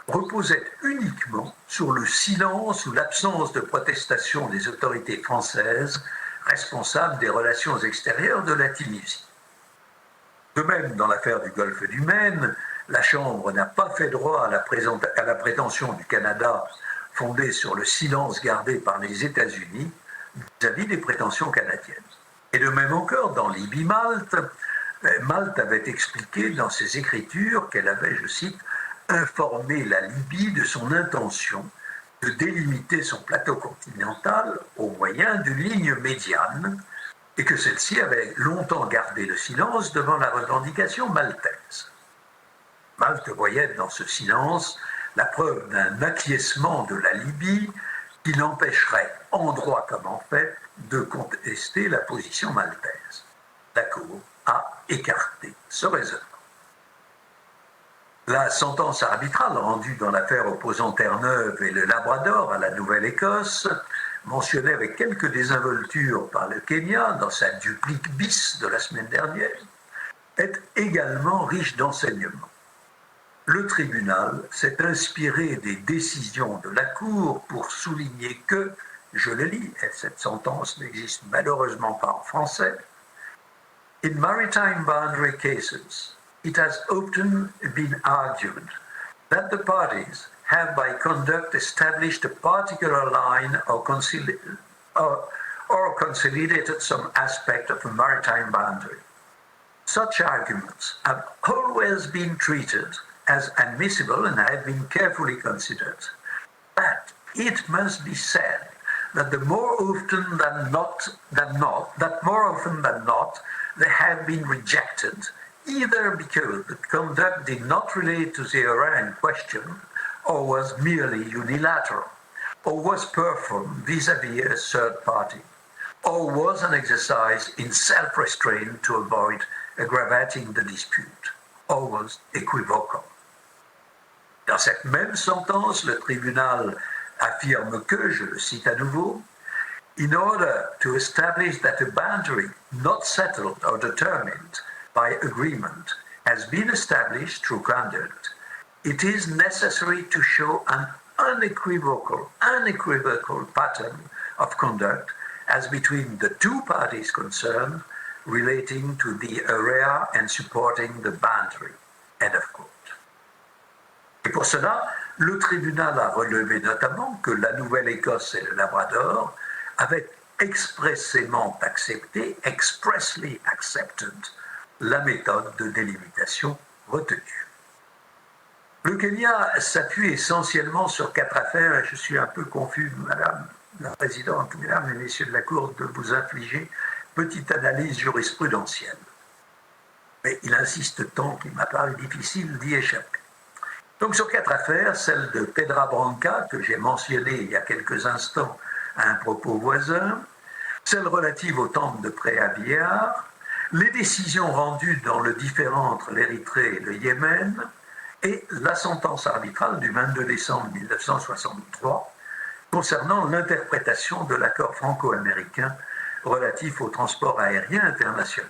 reposaient uniquement sur le silence ou l'absence de protestation des autorités françaises responsables des relations extérieures de la Tunisie. De même, dans l'affaire du Golfe du Maine, la Chambre n'a pas fait droit à la prétention du Canada fondée sur le silence gardé par les États-Unis vis-à-vis des prétentions canadiennes. Et de même encore, dans Libye-Malte, Malte avait expliqué dans ses écritures qu'elle avait, je cite, informé la Libye de son intention de délimiter son plateau continental au moyen d'une ligne médiane, et que celle-ci avait longtemps gardé le silence devant la revendication maltaise. Malte voyait dans ce silence la preuve d'un acquiescement de la Libye qui l'empêcherait, en droit comme en fait, de contester la position maltaise. La Cour a écarté ce raisonnement. La sentence arbitrale rendue dans l'affaire opposant Terre-Neuve et le Labrador à la Nouvelle-Écosse, mentionnée avec quelques désinvoltures par le Kenya dans sa duplique bis de la semaine dernière, est également riche d'enseignements. Le tribunal s'est inspiré des décisions de la Cour pour souligner que, je le lis, et cette sentence n'existe malheureusement pas en français, in maritime boundary cases, it has often been argued that the parties have by conduct established a particular line or consolidated some aspect of a maritime boundary. Such arguments have always been treated as admissible and have been carefully considered. But it must be said that more often than not, they have been rejected, either because the conduct did not relate to the area in question, or was merely unilateral, or was performed vis-à-vis a third party, or was an exercise in self-restraint to avoid aggravating the dispute, or was equivocal. Dans cette même sentence, le tribunal affirme que, je le cite à nouveau, in order to establish that a boundary not settled or determined by agreement has been established through conduct, it is necessary to show an unequivocal pattern of conduct as between the two parties concerned relating to the area and supporting the boundary. End of quote. Et pour cela, le tribunal a relevé notamment que la Nouvelle-Écosse et le Labrador avaient expressément accepté, expressly accepted, la méthode de délimitation retenue. Le Kenya s'appuie essentiellement sur 4 affaires, et je suis un peu confus, Madame la Présidente, Mesdames et Messieurs de la Cour, de vous infliger petite analyse jurisprudentielle. Mais il insiste tant qu'il m'a paru difficile d'y échapper. Donc sur 4 affaires, celle de Pedra Branca, que j'ai mentionnée il y a quelques instants à un propos voisin, celle relative au temple de Préa-Billard, les décisions rendues dans le différend entre l'Érythrée et le Yémen, et la sentence arbitrale du 22 décembre 1963 concernant l'interprétation de l'accord franco-américain relatif au transport aérien international.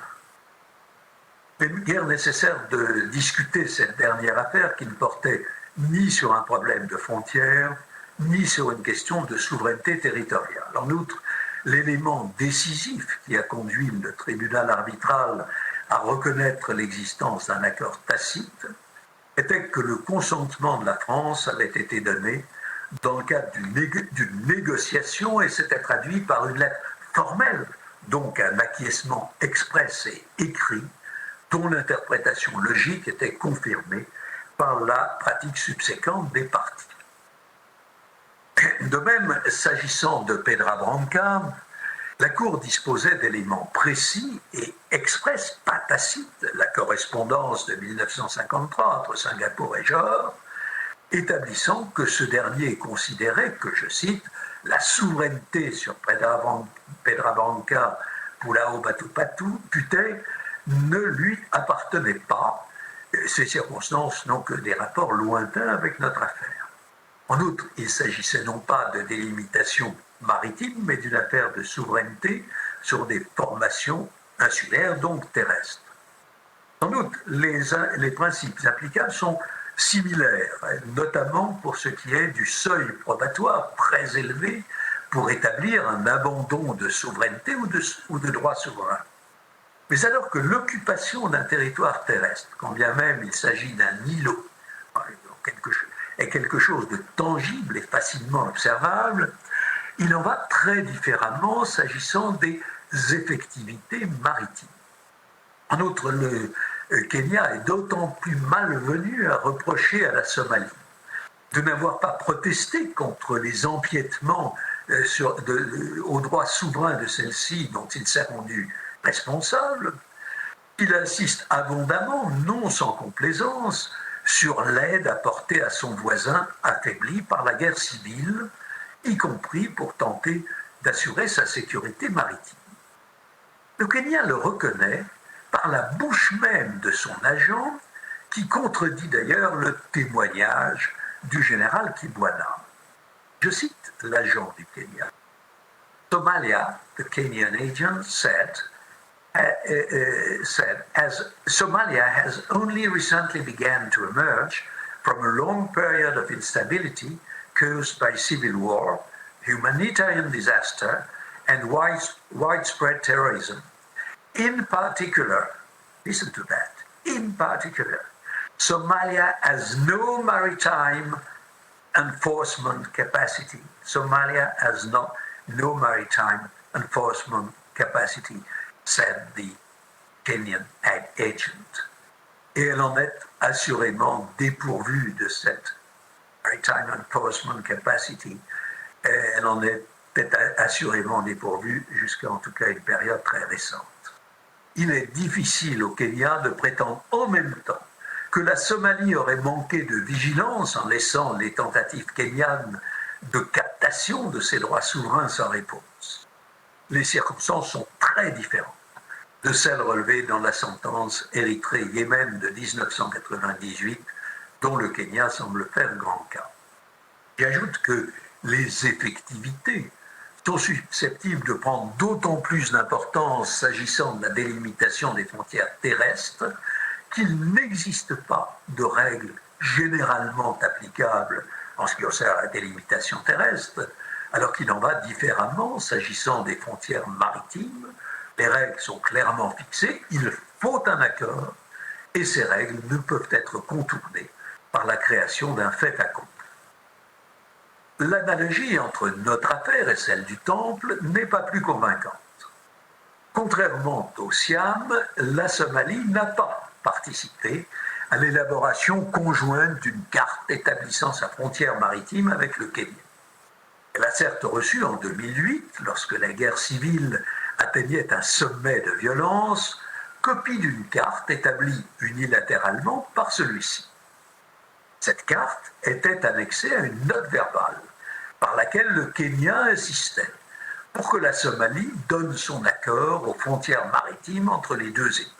Il n'est guère nécessaire de discuter cette dernière affaire qui ne portait ni sur un problème de frontières, ni sur une question de souveraineté territoriale. En outre, l'élément décisif qui a conduit le tribunal arbitral à reconnaître l'existence d'un accord tacite était que le consentement de la France avait été donné dans le cadre d'une négociation et s'était traduit par une lettre formelle, donc un acquiescement express et écrit, dont l'interprétation logique était confirmée par la pratique subséquente des parties. De même, s'agissant de Pedra Branca, la Cour disposait d'éléments précis et express, pas tacites, la correspondance de 1953 entre Singapour et Johor, établissant que ce dernier considérait que, je cite, la souveraineté sur Pedra Branca, Pulau Batu Puteh, ne lui appartenait pas. Ces circonstances n'ont que des rapports lointains avec notre affaire. En outre, il s'agissait non pas de délimitation maritime, mais d'une affaire de souveraineté sur des formations insulaires, donc terrestres. En outre, les principes applicables sont similaires, notamment pour ce qui est du seuil probatoire très élevé pour établir un abandon de souveraineté ou de droit souverain. Mais alors que l'occupation d'un territoire terrestre, quand bien même il s'agit d'un îlot, est quelque chose de tangible et facilement observable, il en va très différemment s'agissant des effectivités maritimes. En outre, le Kenya est d'autant plus malvenu à reprocher à la Somalie de n'avoir pas protesté contre les empiètements aux droits souverains de celle-ci dont il s'est rendu responsable. Il insiste abondamment, non sans complaisance, sur l'aide apportée à son voisin affaibli par la guerre civile, y compris pour tenter d'assurer sa sécurité maritime. Le Kenya le reconnaît par la bouche même de son agent, qui contredit d'ailleurs le témoignage du général Kibwana. Je cite l'agent du Kenya. Somalia, the Kenyan agent, said, as Somalia has only recently begun to emerge from a long period of instability caused by civil war, humanitarian disaster, and widespread terrorism. In particular, listen to that, in particular, Somalia has no maritime enforcement capacity. Somalia has no maritime enforcement capacity, said the Kenyan agent. Et elle en est assurément dépourvue de cette maritime enforcement capacity. Elle en est assurément dépourvue jusqu'à en tout cas une période très récente. Il est difficile au Kenya de prétendre en même temps que la Somalie aurait manqué de vigilance en laissant les tentatives kenyanes de captation de ses droits souverains sans réponse. Les circonstances sont très différentes de celles relevées dans la sentence Érythrée-Yémen de 1998, dont le Kenya semble faire grand cas. J'ajoute que les effectivités sont susceptibles de prendre d'autant plus d'importance s'agissant de la délimitation des frontières terrestres qu'il n'existe pas de règles généralement applicables en ce qui concerne la délimitation terrestre, alors qu'il en va différemment s'agissant des frontières maritimes. Les règles sont clairement fixées, il faut un accord, et ces règles ne peuvent être contournées par la création d'un fait accompli. L'analogie entre notre affaire et celle du Temple n'est pas plus convaincante. Contrairement au Siam, la Somalie n'a pas participé à l'élaboration conjointe d'une carte établissant sa frontière maritime avec le Kenya. Elle a certes reçu en 2008, lorsque la guerre civile atteignait un sommet de violence, copie d'une carte établie unilatéralement par celui-ci. Cette carte était annexée à une note verbale par laquelle le Kenya insistait pour que la Somalie donne son accord aux frontières maritimes entre les deux États.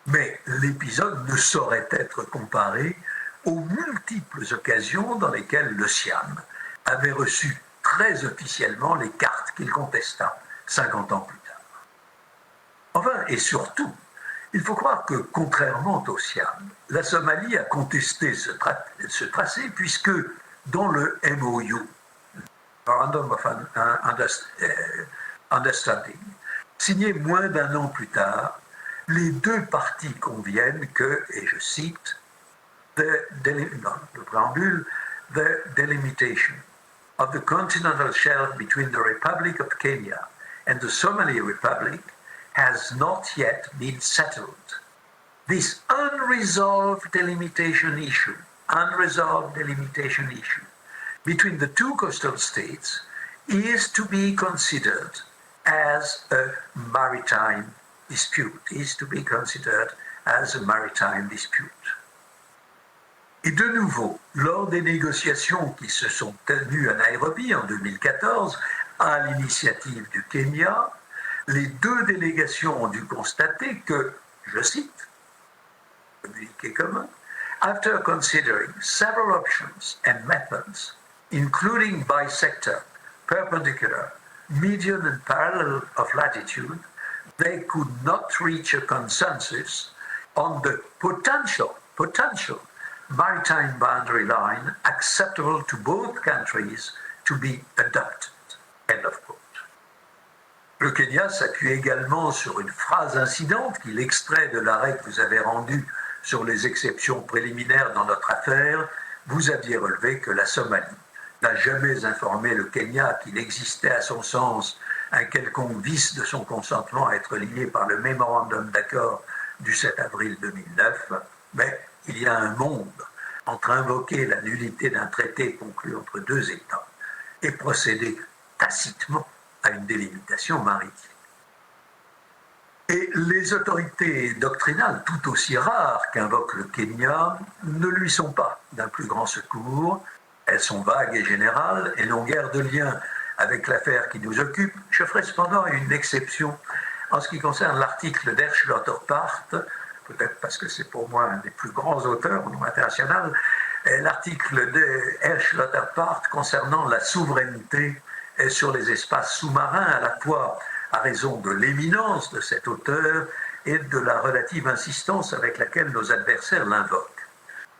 Mais l'épisode ne saurait être comparé aux multiples occasions dans lesquelles le Siam avait reçu très officiellement les cartes qu'il contesta 50 ans plus tard. Enfin, et surtout, il faut croire que, contrairement au Siam, la Somalie a contesté ce tracé puisque dans le MOU, Memorandum of Understanding, signé moins d'un an plus tard, les deux parties conviennent que, et je cite, le préambule, the delimitation of the continental shelf between the Republic of Kenya and the Somali Republic has not yet been settled. This unresolved delimitation issue between the two coastal states is to be considered as a maritime dispute, Et de nouveau, lors des négociations qui se sont tenues à Nairobi en 2014, à l'initiative du Kenya, les deux délégations ont dû constater que, je cite, communiqué commun, after considering several options and methods, including bisector, perpendicular, median and parallel of latitude, they could not reach a consensus on the potential maritime boundary line acceptable to both countries to be adopted. End of quote. Le Kenya s'appuie également sur une phrase incidente qu'il extrait de l'arrêt que vous avez rendu sur les exceptions préliminaires dans notre affaire. Vous aviez relevé que la Somalie n'a jamais informé le Kenya qu'il existait à son sens un quelconque vice de son consentement à être lié par le mémorandum d'accord du 7 avril 2009, mais il y a un monde entre invoquer la nullité d'un traité conclu entre deux États et procéder tacitement à une délimitation maritime. Et les autorités doctrinales, tout aussi rares qu'invoque le Kenya, ne lui sont pas d'un plus grand secours. Elles sont vagues et générales et n'ont guère de lien avec l'affaire qui nous occupe. Je ferai cependant une exception en ce qui concerne l'article d'Herschlotter-Part, peut-être parce que c'est pour moi un des plus grands auteurs au niveau international, l'article d'Herschlotter-Part concernant la souveraineté sur les espaces sous-marins, à la fois à raison de l'éminence de cet auteur et de la relative insistance avec laquelle nos adversaires l'invoquent.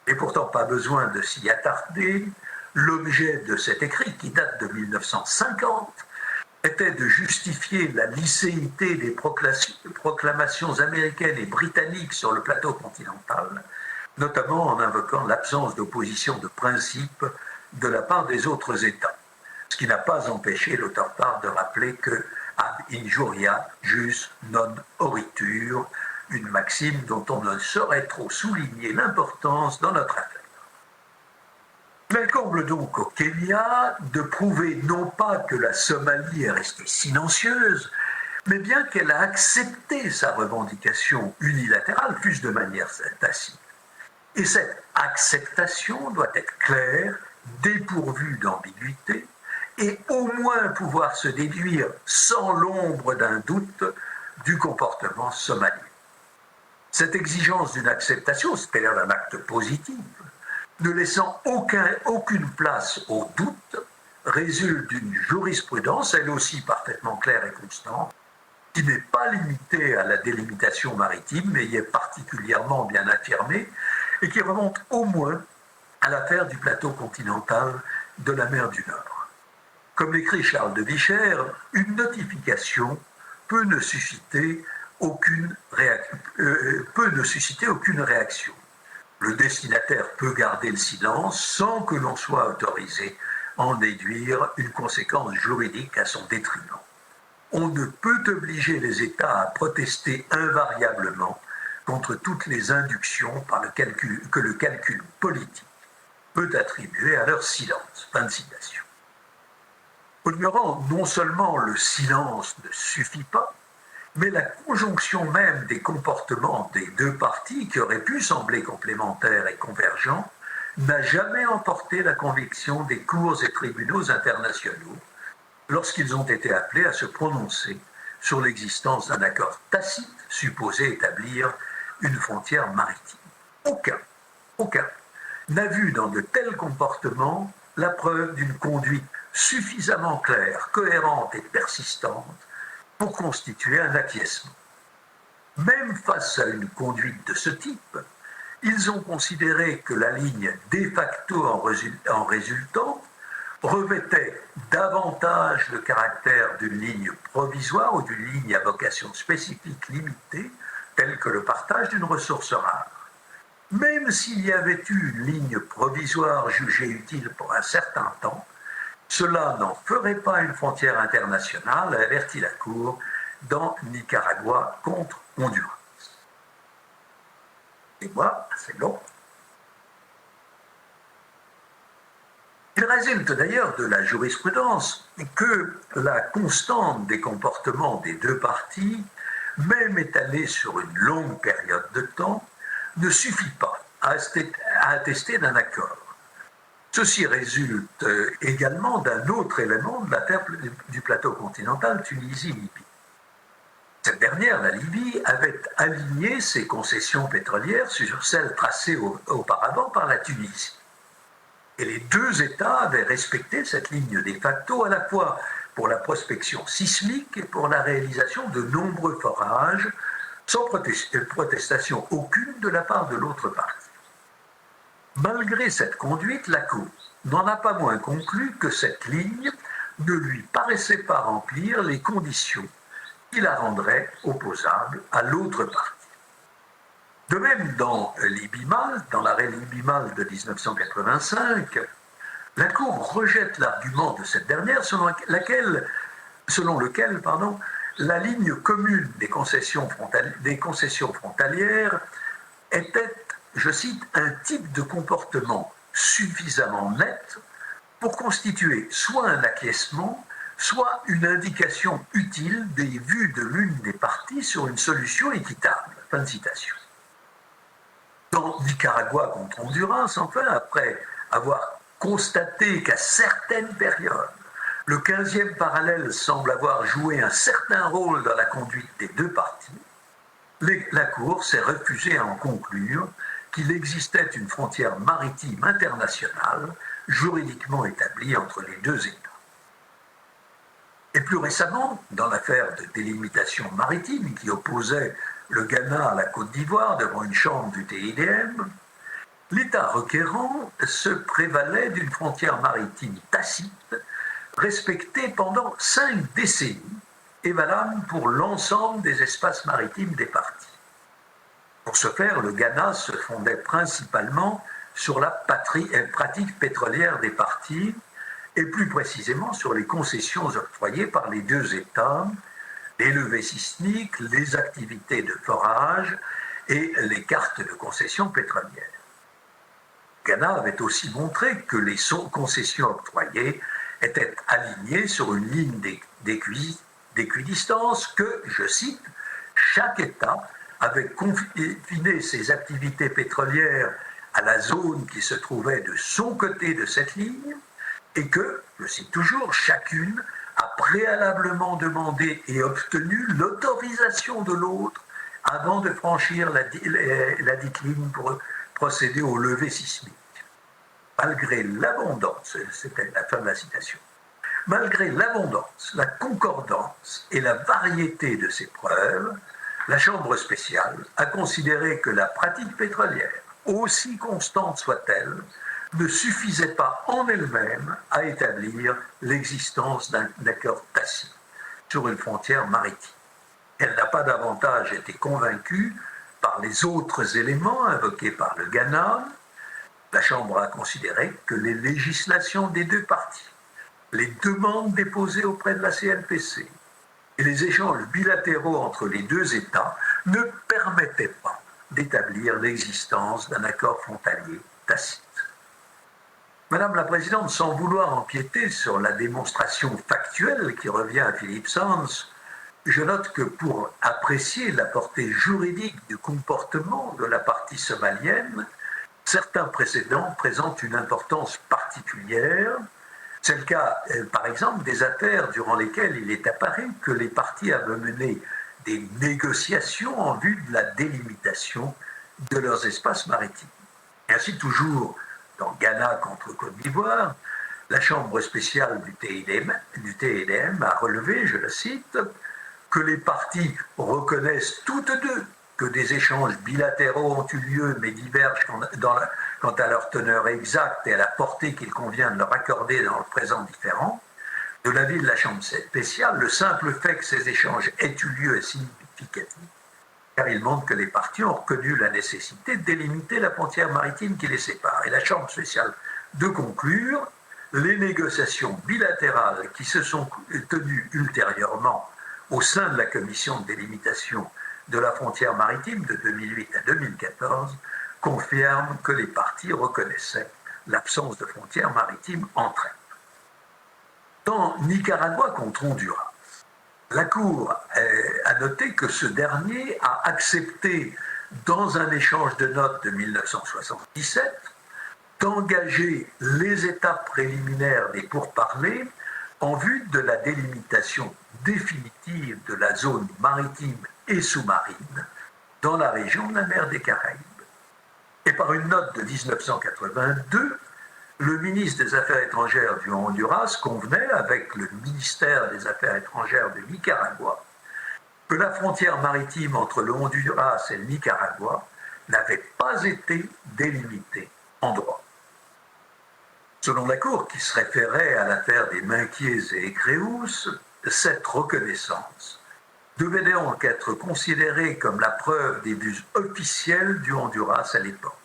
Et pourtant, pas besoin de s'y attarder, l'objet de cet écrit, qui date de 1950, était de justifier la licéité des proclamations américaines et britanniques sur le plateau continental, notamment en invoquant l'absence d'opposition de principe de la part des autres États, ce qui n'a pas empêché l'auteur Part de rappeler que ad injuria jus non oritur, une maxime dont on ne saurait trop souligner l'importance dans notre affaire. Mais elle comble donc au Kenya de prouver non pas que la Somalie est restée silencieuse, mais bien qu'elle a accepté sa revendication unilatérale, fût-ce de manière tacite. Et cette acceptation doit être claire, dépourvue d'ambiguïté, et au moins pouvoir se déduire sans l'ombre d'un doute du comportement somalien. Cette exigence d'une acceptation, c'est-à-dire d'un acte positif, ne laissant aucune place au doute, résulte d'une jurisprudence, elle aussi parfaitement claire et constante, qui n'est pas limitée à la délimitation maritime, mais y est particulièrement bien affirmée, et qui remonte au moins à l'affaire du plateau continental de la mer du Nord. Comme l'écrit Charles de Vicher, une notification peut ne susciter aucune réaction. Le destinataire peut garder le silence sans que l'on soit autorisé à en déduire une conséquence juridique à son détriment. On ne peut obliger les États à protester invariablement contre toutes les inductions que le calcul politique peut attribuer à leur silence. Fin de citation. Au demeurant, non seulement le silence ne suffit pas, mais la conjonction même des comportements des deux parties, qui auraient pu sembler complémentaires et convergents, n'a jamais emporté la conviction des cours et tribunaux internationaux lorsqu'ils ont été appelés à se prononcer sur l'existence d'un accord tacite supposé établir une frontière maritime. Aucun n'a vu dans de tels comportements la preuve d'une conduite suffisamment claire, cohérente et persistante pour constituer un acquiescement. Même face à une conduite de ce type, ils ont considéré que la ligne de facto en résultant revêtait davantage le caractère d'une ligne provisoire ou d'une ligne à vocation spécifique limitée, telle que le partage d'une ressource rare. Même s'il y avait eu une ligne provisoire jugée utile pour un certain temps, cela n'en ferait pas une frontière internationale, avertit la Cour dans Nicaragua contre Honduras. Et moi, c'est long. Il résulte d'ailleurs de la jurisprudence que la constante des comportements des deux parties, même étalée sur une longue période de temps, ne suffit pas à attester d'un accord. Ceci résulte également d'un autre élément de l'affaire du plateau continental Tunisie-Libye. Cette dernière, la Libye, avait aligné ses concessions pétrolières sur celles tracées auparavant par la Tunisie. Et les deux États avaient respecté cette ligne de facto à la fois pour la prospection sismique et pour la réalisation de nombreux forages, sans protestation aucune de la part de l'autre partie. Malgré cette conduite, la Cour n'en a pas moins conclu que cette ligne ne lui paraissait pas remplir les conditions qui la rendraient opposable à l'autre partie. De même, dans Libye-Malte, dans l'arrêt Libye-Malte de 1985, la Cour rejette l'argument de cette dernière selon lequel la ligne commune des concessions frontalières était, je cite, un type de comportement suffisamment net pour constituer soit un acquiescement, soit une indication utile des vues de l'une des parties sur une solution équitable. Fin de citation. Dans Nicaragua contre Honduras, enfin, après avoir constaté qu'à certaines périodes, le 15e parallèle semble avoir joué un certain rôle dans la conduite des deux parties, la Cour s'est refusée à en conclure qu'il existait une frontière maritime internationale juridiquement établie entre les deux États. Et plus récemment, dans l'affaire de délimitation maritime qui opposait le Ghana à la Côte d'Ivoire devant une chambre du TIDM, l'État requérant se prévalait d'une frontière maritime tacite, respectée pendant 5 décennies et valable pour l'ensemble des espaces maritimes des parties. Pour ce faire, le Ghana se fondait principalement sur la pratique pétrolière des parties et plus précisément sur les concessions octroyées par les deux États, les levées sismiques, les activités de forage et les cartes de concessions pétrolières. Ghana avait aussi montré que les concessions octroyées étaient alignées sur une ligne d'équidistance que, je cite, chaque État avait confiné ses activités pétrolières à la zone qui se trouvait de son côté de cette ligne et que, je cite toujours, chacune a préalablement demandé et obtenu l'autorisation de l'autre avant de franchir la dite ligne pour procéder au levé sismique. Malgré l'abondance, c'était la fin de la citation, malgré l'abondance, la concordance et la variété de ces preuves, la Chambre spéciale a considéré que la pratique pétrolière, aussi constante soit-elle, ne suffisait pas en elle-même à établir l'existence d'un accord tacite sur une frontière maritime. Elle n'a pas davantage été convaincue par les autres éléments invoqués par le Ghana. La Chambre a considéré que les législations des deux parties, les demandes déposées auprès de la CNPC et les échanges bilatéraux entre les deux États ne permettaient pas d'établir l'existence d'un accord frontalier tacite. Madame la Présidente, sans vouloir empiéter sur la démonstration factuelle qui revient à Philippe Sands, je note que pour apprécier la portée juridique du comportement de la partie somalienne, certains précédents présentent une importance particulière. C'est le cas, par exemple, des affaires durant lesquelles il est apparu que les parties avaient mené des négociations en vue de la délimitation de leurs espaces maritimes. Et ainsi, toujours dans Ghana contre Côte d'Ivoire, la Chambre spéciale du TIDM a relevé, je le cite, que les parties reconnaissent toutes deux que des échanges bilatéraux ont eu lieu mais divergent quant à leur teneur exacte et à la portée qu'il convient de leur accorder dans le présent différend. De l'avis de la Chambre spéciale, le simple fait que ces échanges aient eu lieu est significatif, car il montre que les parties ont reconnu la nécessité de délimiter la frontière maritime qui les sépare. Et la Chambre spéciale de conclure, les négociations bilatérales qui se sont tenues ultérieurement au sein de la Commission de délimitation de la frontière maritime de 2008 à 2014 confirment que les parties reconnaissaient l'absence de frontière maritime entre elles. Dans Nicaragua contre Honduras, la Cour a noté que ce dernier a accepté, dans un échange de notes de 1977, d'engager les étapes préliminaires des pourparlers en vue de la délimitation définitive de la zone maritime et sous-marine dans la région de la mer des Caraïbes. Et par une note de 1982, le ministre des Affaires étrangères du Honduras convenait avec le ministère des Affaires étrangères de Nicaragua que la frontière maritime entre le Honduras et le Nicaragua n'avait pas été délimitée en droit. Selon la Cour, qui se référait à l'affaire des Minquiers et Écréous, cette reconnaissance devait donc être considérée comme la preuve des vues officielles du Honduras à l'époque.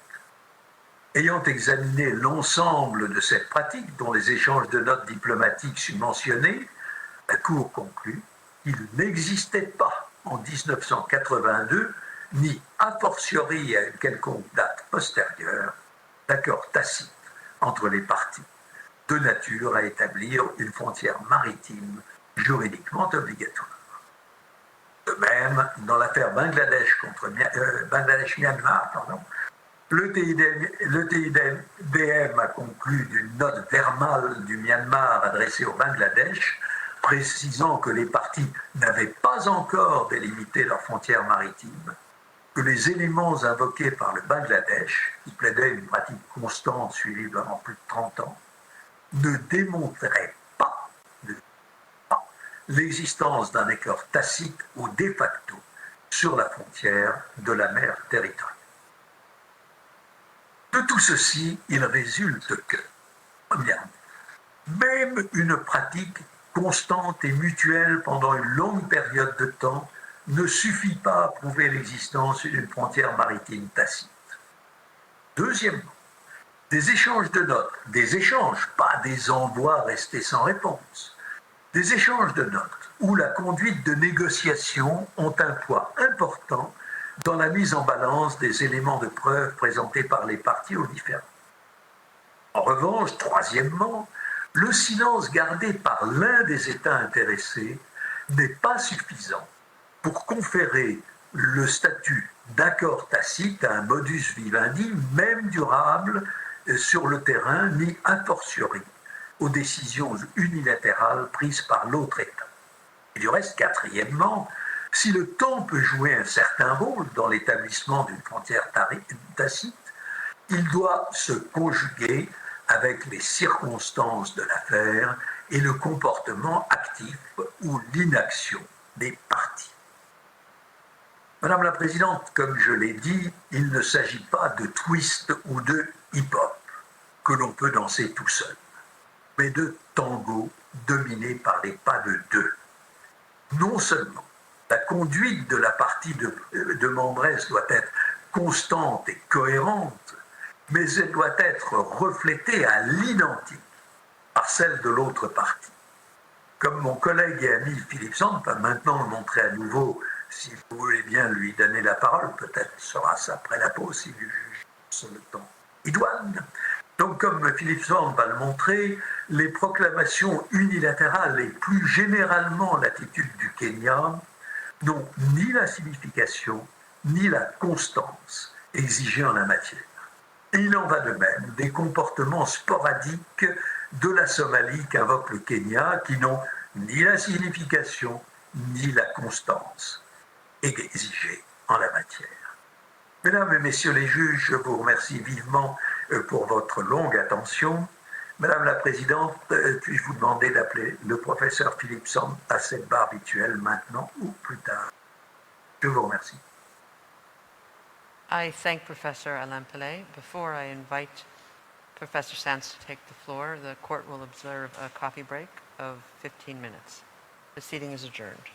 Ayant examiné l'ensemble de cette pratique, dont les échanges de notes diplomatiques subventionnés, la Cour conclut qu'il n'existait pas en 1982, ni a fortiori à une quelconque date postérieure, d'accord tacite entre les parties. de nature à établir une frontière maritime juridiquement obligatoire. De même, dans l'affaire Bangladesh-Myanmar, le TIDM a conclu d'une note verbale du Myanmar adressée au Bangladesh, précisant que les parties n'avaient pas encore délimité leurs frontières maritimes, que les éléments invoqués par le Bangladesh, qui plaidait une pratique constante suivie pendant plus de 30 ans, ne démontraient pas l'existence d'un accord tacite ou de facto sur la frontière de la mer territoriale. De tout ceci, il résulte que, premièrement, même une pratique constante et mutuelle pendant une longue période de temps ne suffit pas à prouver l'existence d'une frontière maritime tacite. Deuxièmement, des échanges de notes, des échanges, pas des envois restés sans réponse, des échanges de notes où la conduite de négociations ont un poids important dans la mise en balance des éléments de preuve présentés par les parties aux différends. En revanche, troisièmement, le silence gardé par l'un des États intéressés n'est pas suffisant pour conférer le statut d'accord tacite à un modus vivendi, même durable sur le terrain, ni a fortiori aux décisions unilatérales prises par l'autre État. Et du reste, quatrièmement, si le temps peut jouer un certain rôle dans l'établissement d'une frontière tacite, il doit se conjuguer avec les circonstances de l'affaire et le comportement actif ou l'inaction des parties. Madame la Présidente, comme je l'ai dit, il ne s'agit pas de twist ou de hip-hop que l'on peut danser tout seul, mais de tango dominé par les pas de deux. Non seulement la conduite de la partie de Membrès doit être constante et cohérente, mais elle doit être reflétée à l'identique par celle de l'autre partie. Comme mon collègue et ami Philippe Sand va maintenant le montrer à nouveau, si vous voulez bien lui donner la parole, peut-être sera-ce après la pause si le juge sur le temps idoine. Donc, comme Philippe Sand va le montrer, les proclamations unilatérales et plus généralement l'attitude du Kenya n'ont ni la signification ni la constance exigée en la matière. Et il en va de même des comportements sporadiques de la Somalie qu'invoque le Kenya qui n'ont ni la signification ni la constance exigée en la matière. Mesdames et messieurs les juges, je vous remercie vivement pour votre longue attention. Madame la Présidente, puis-je vous demander d'appeler le professeur Philippe Sand à cette barre habituelle maintenant ou plus tard? Je vous remercie. I thank Professor Alain Pellet. Before I invite Professor Sands to take the floor, the court will observe a coffee break of 15 minutes. The seating is adjourned.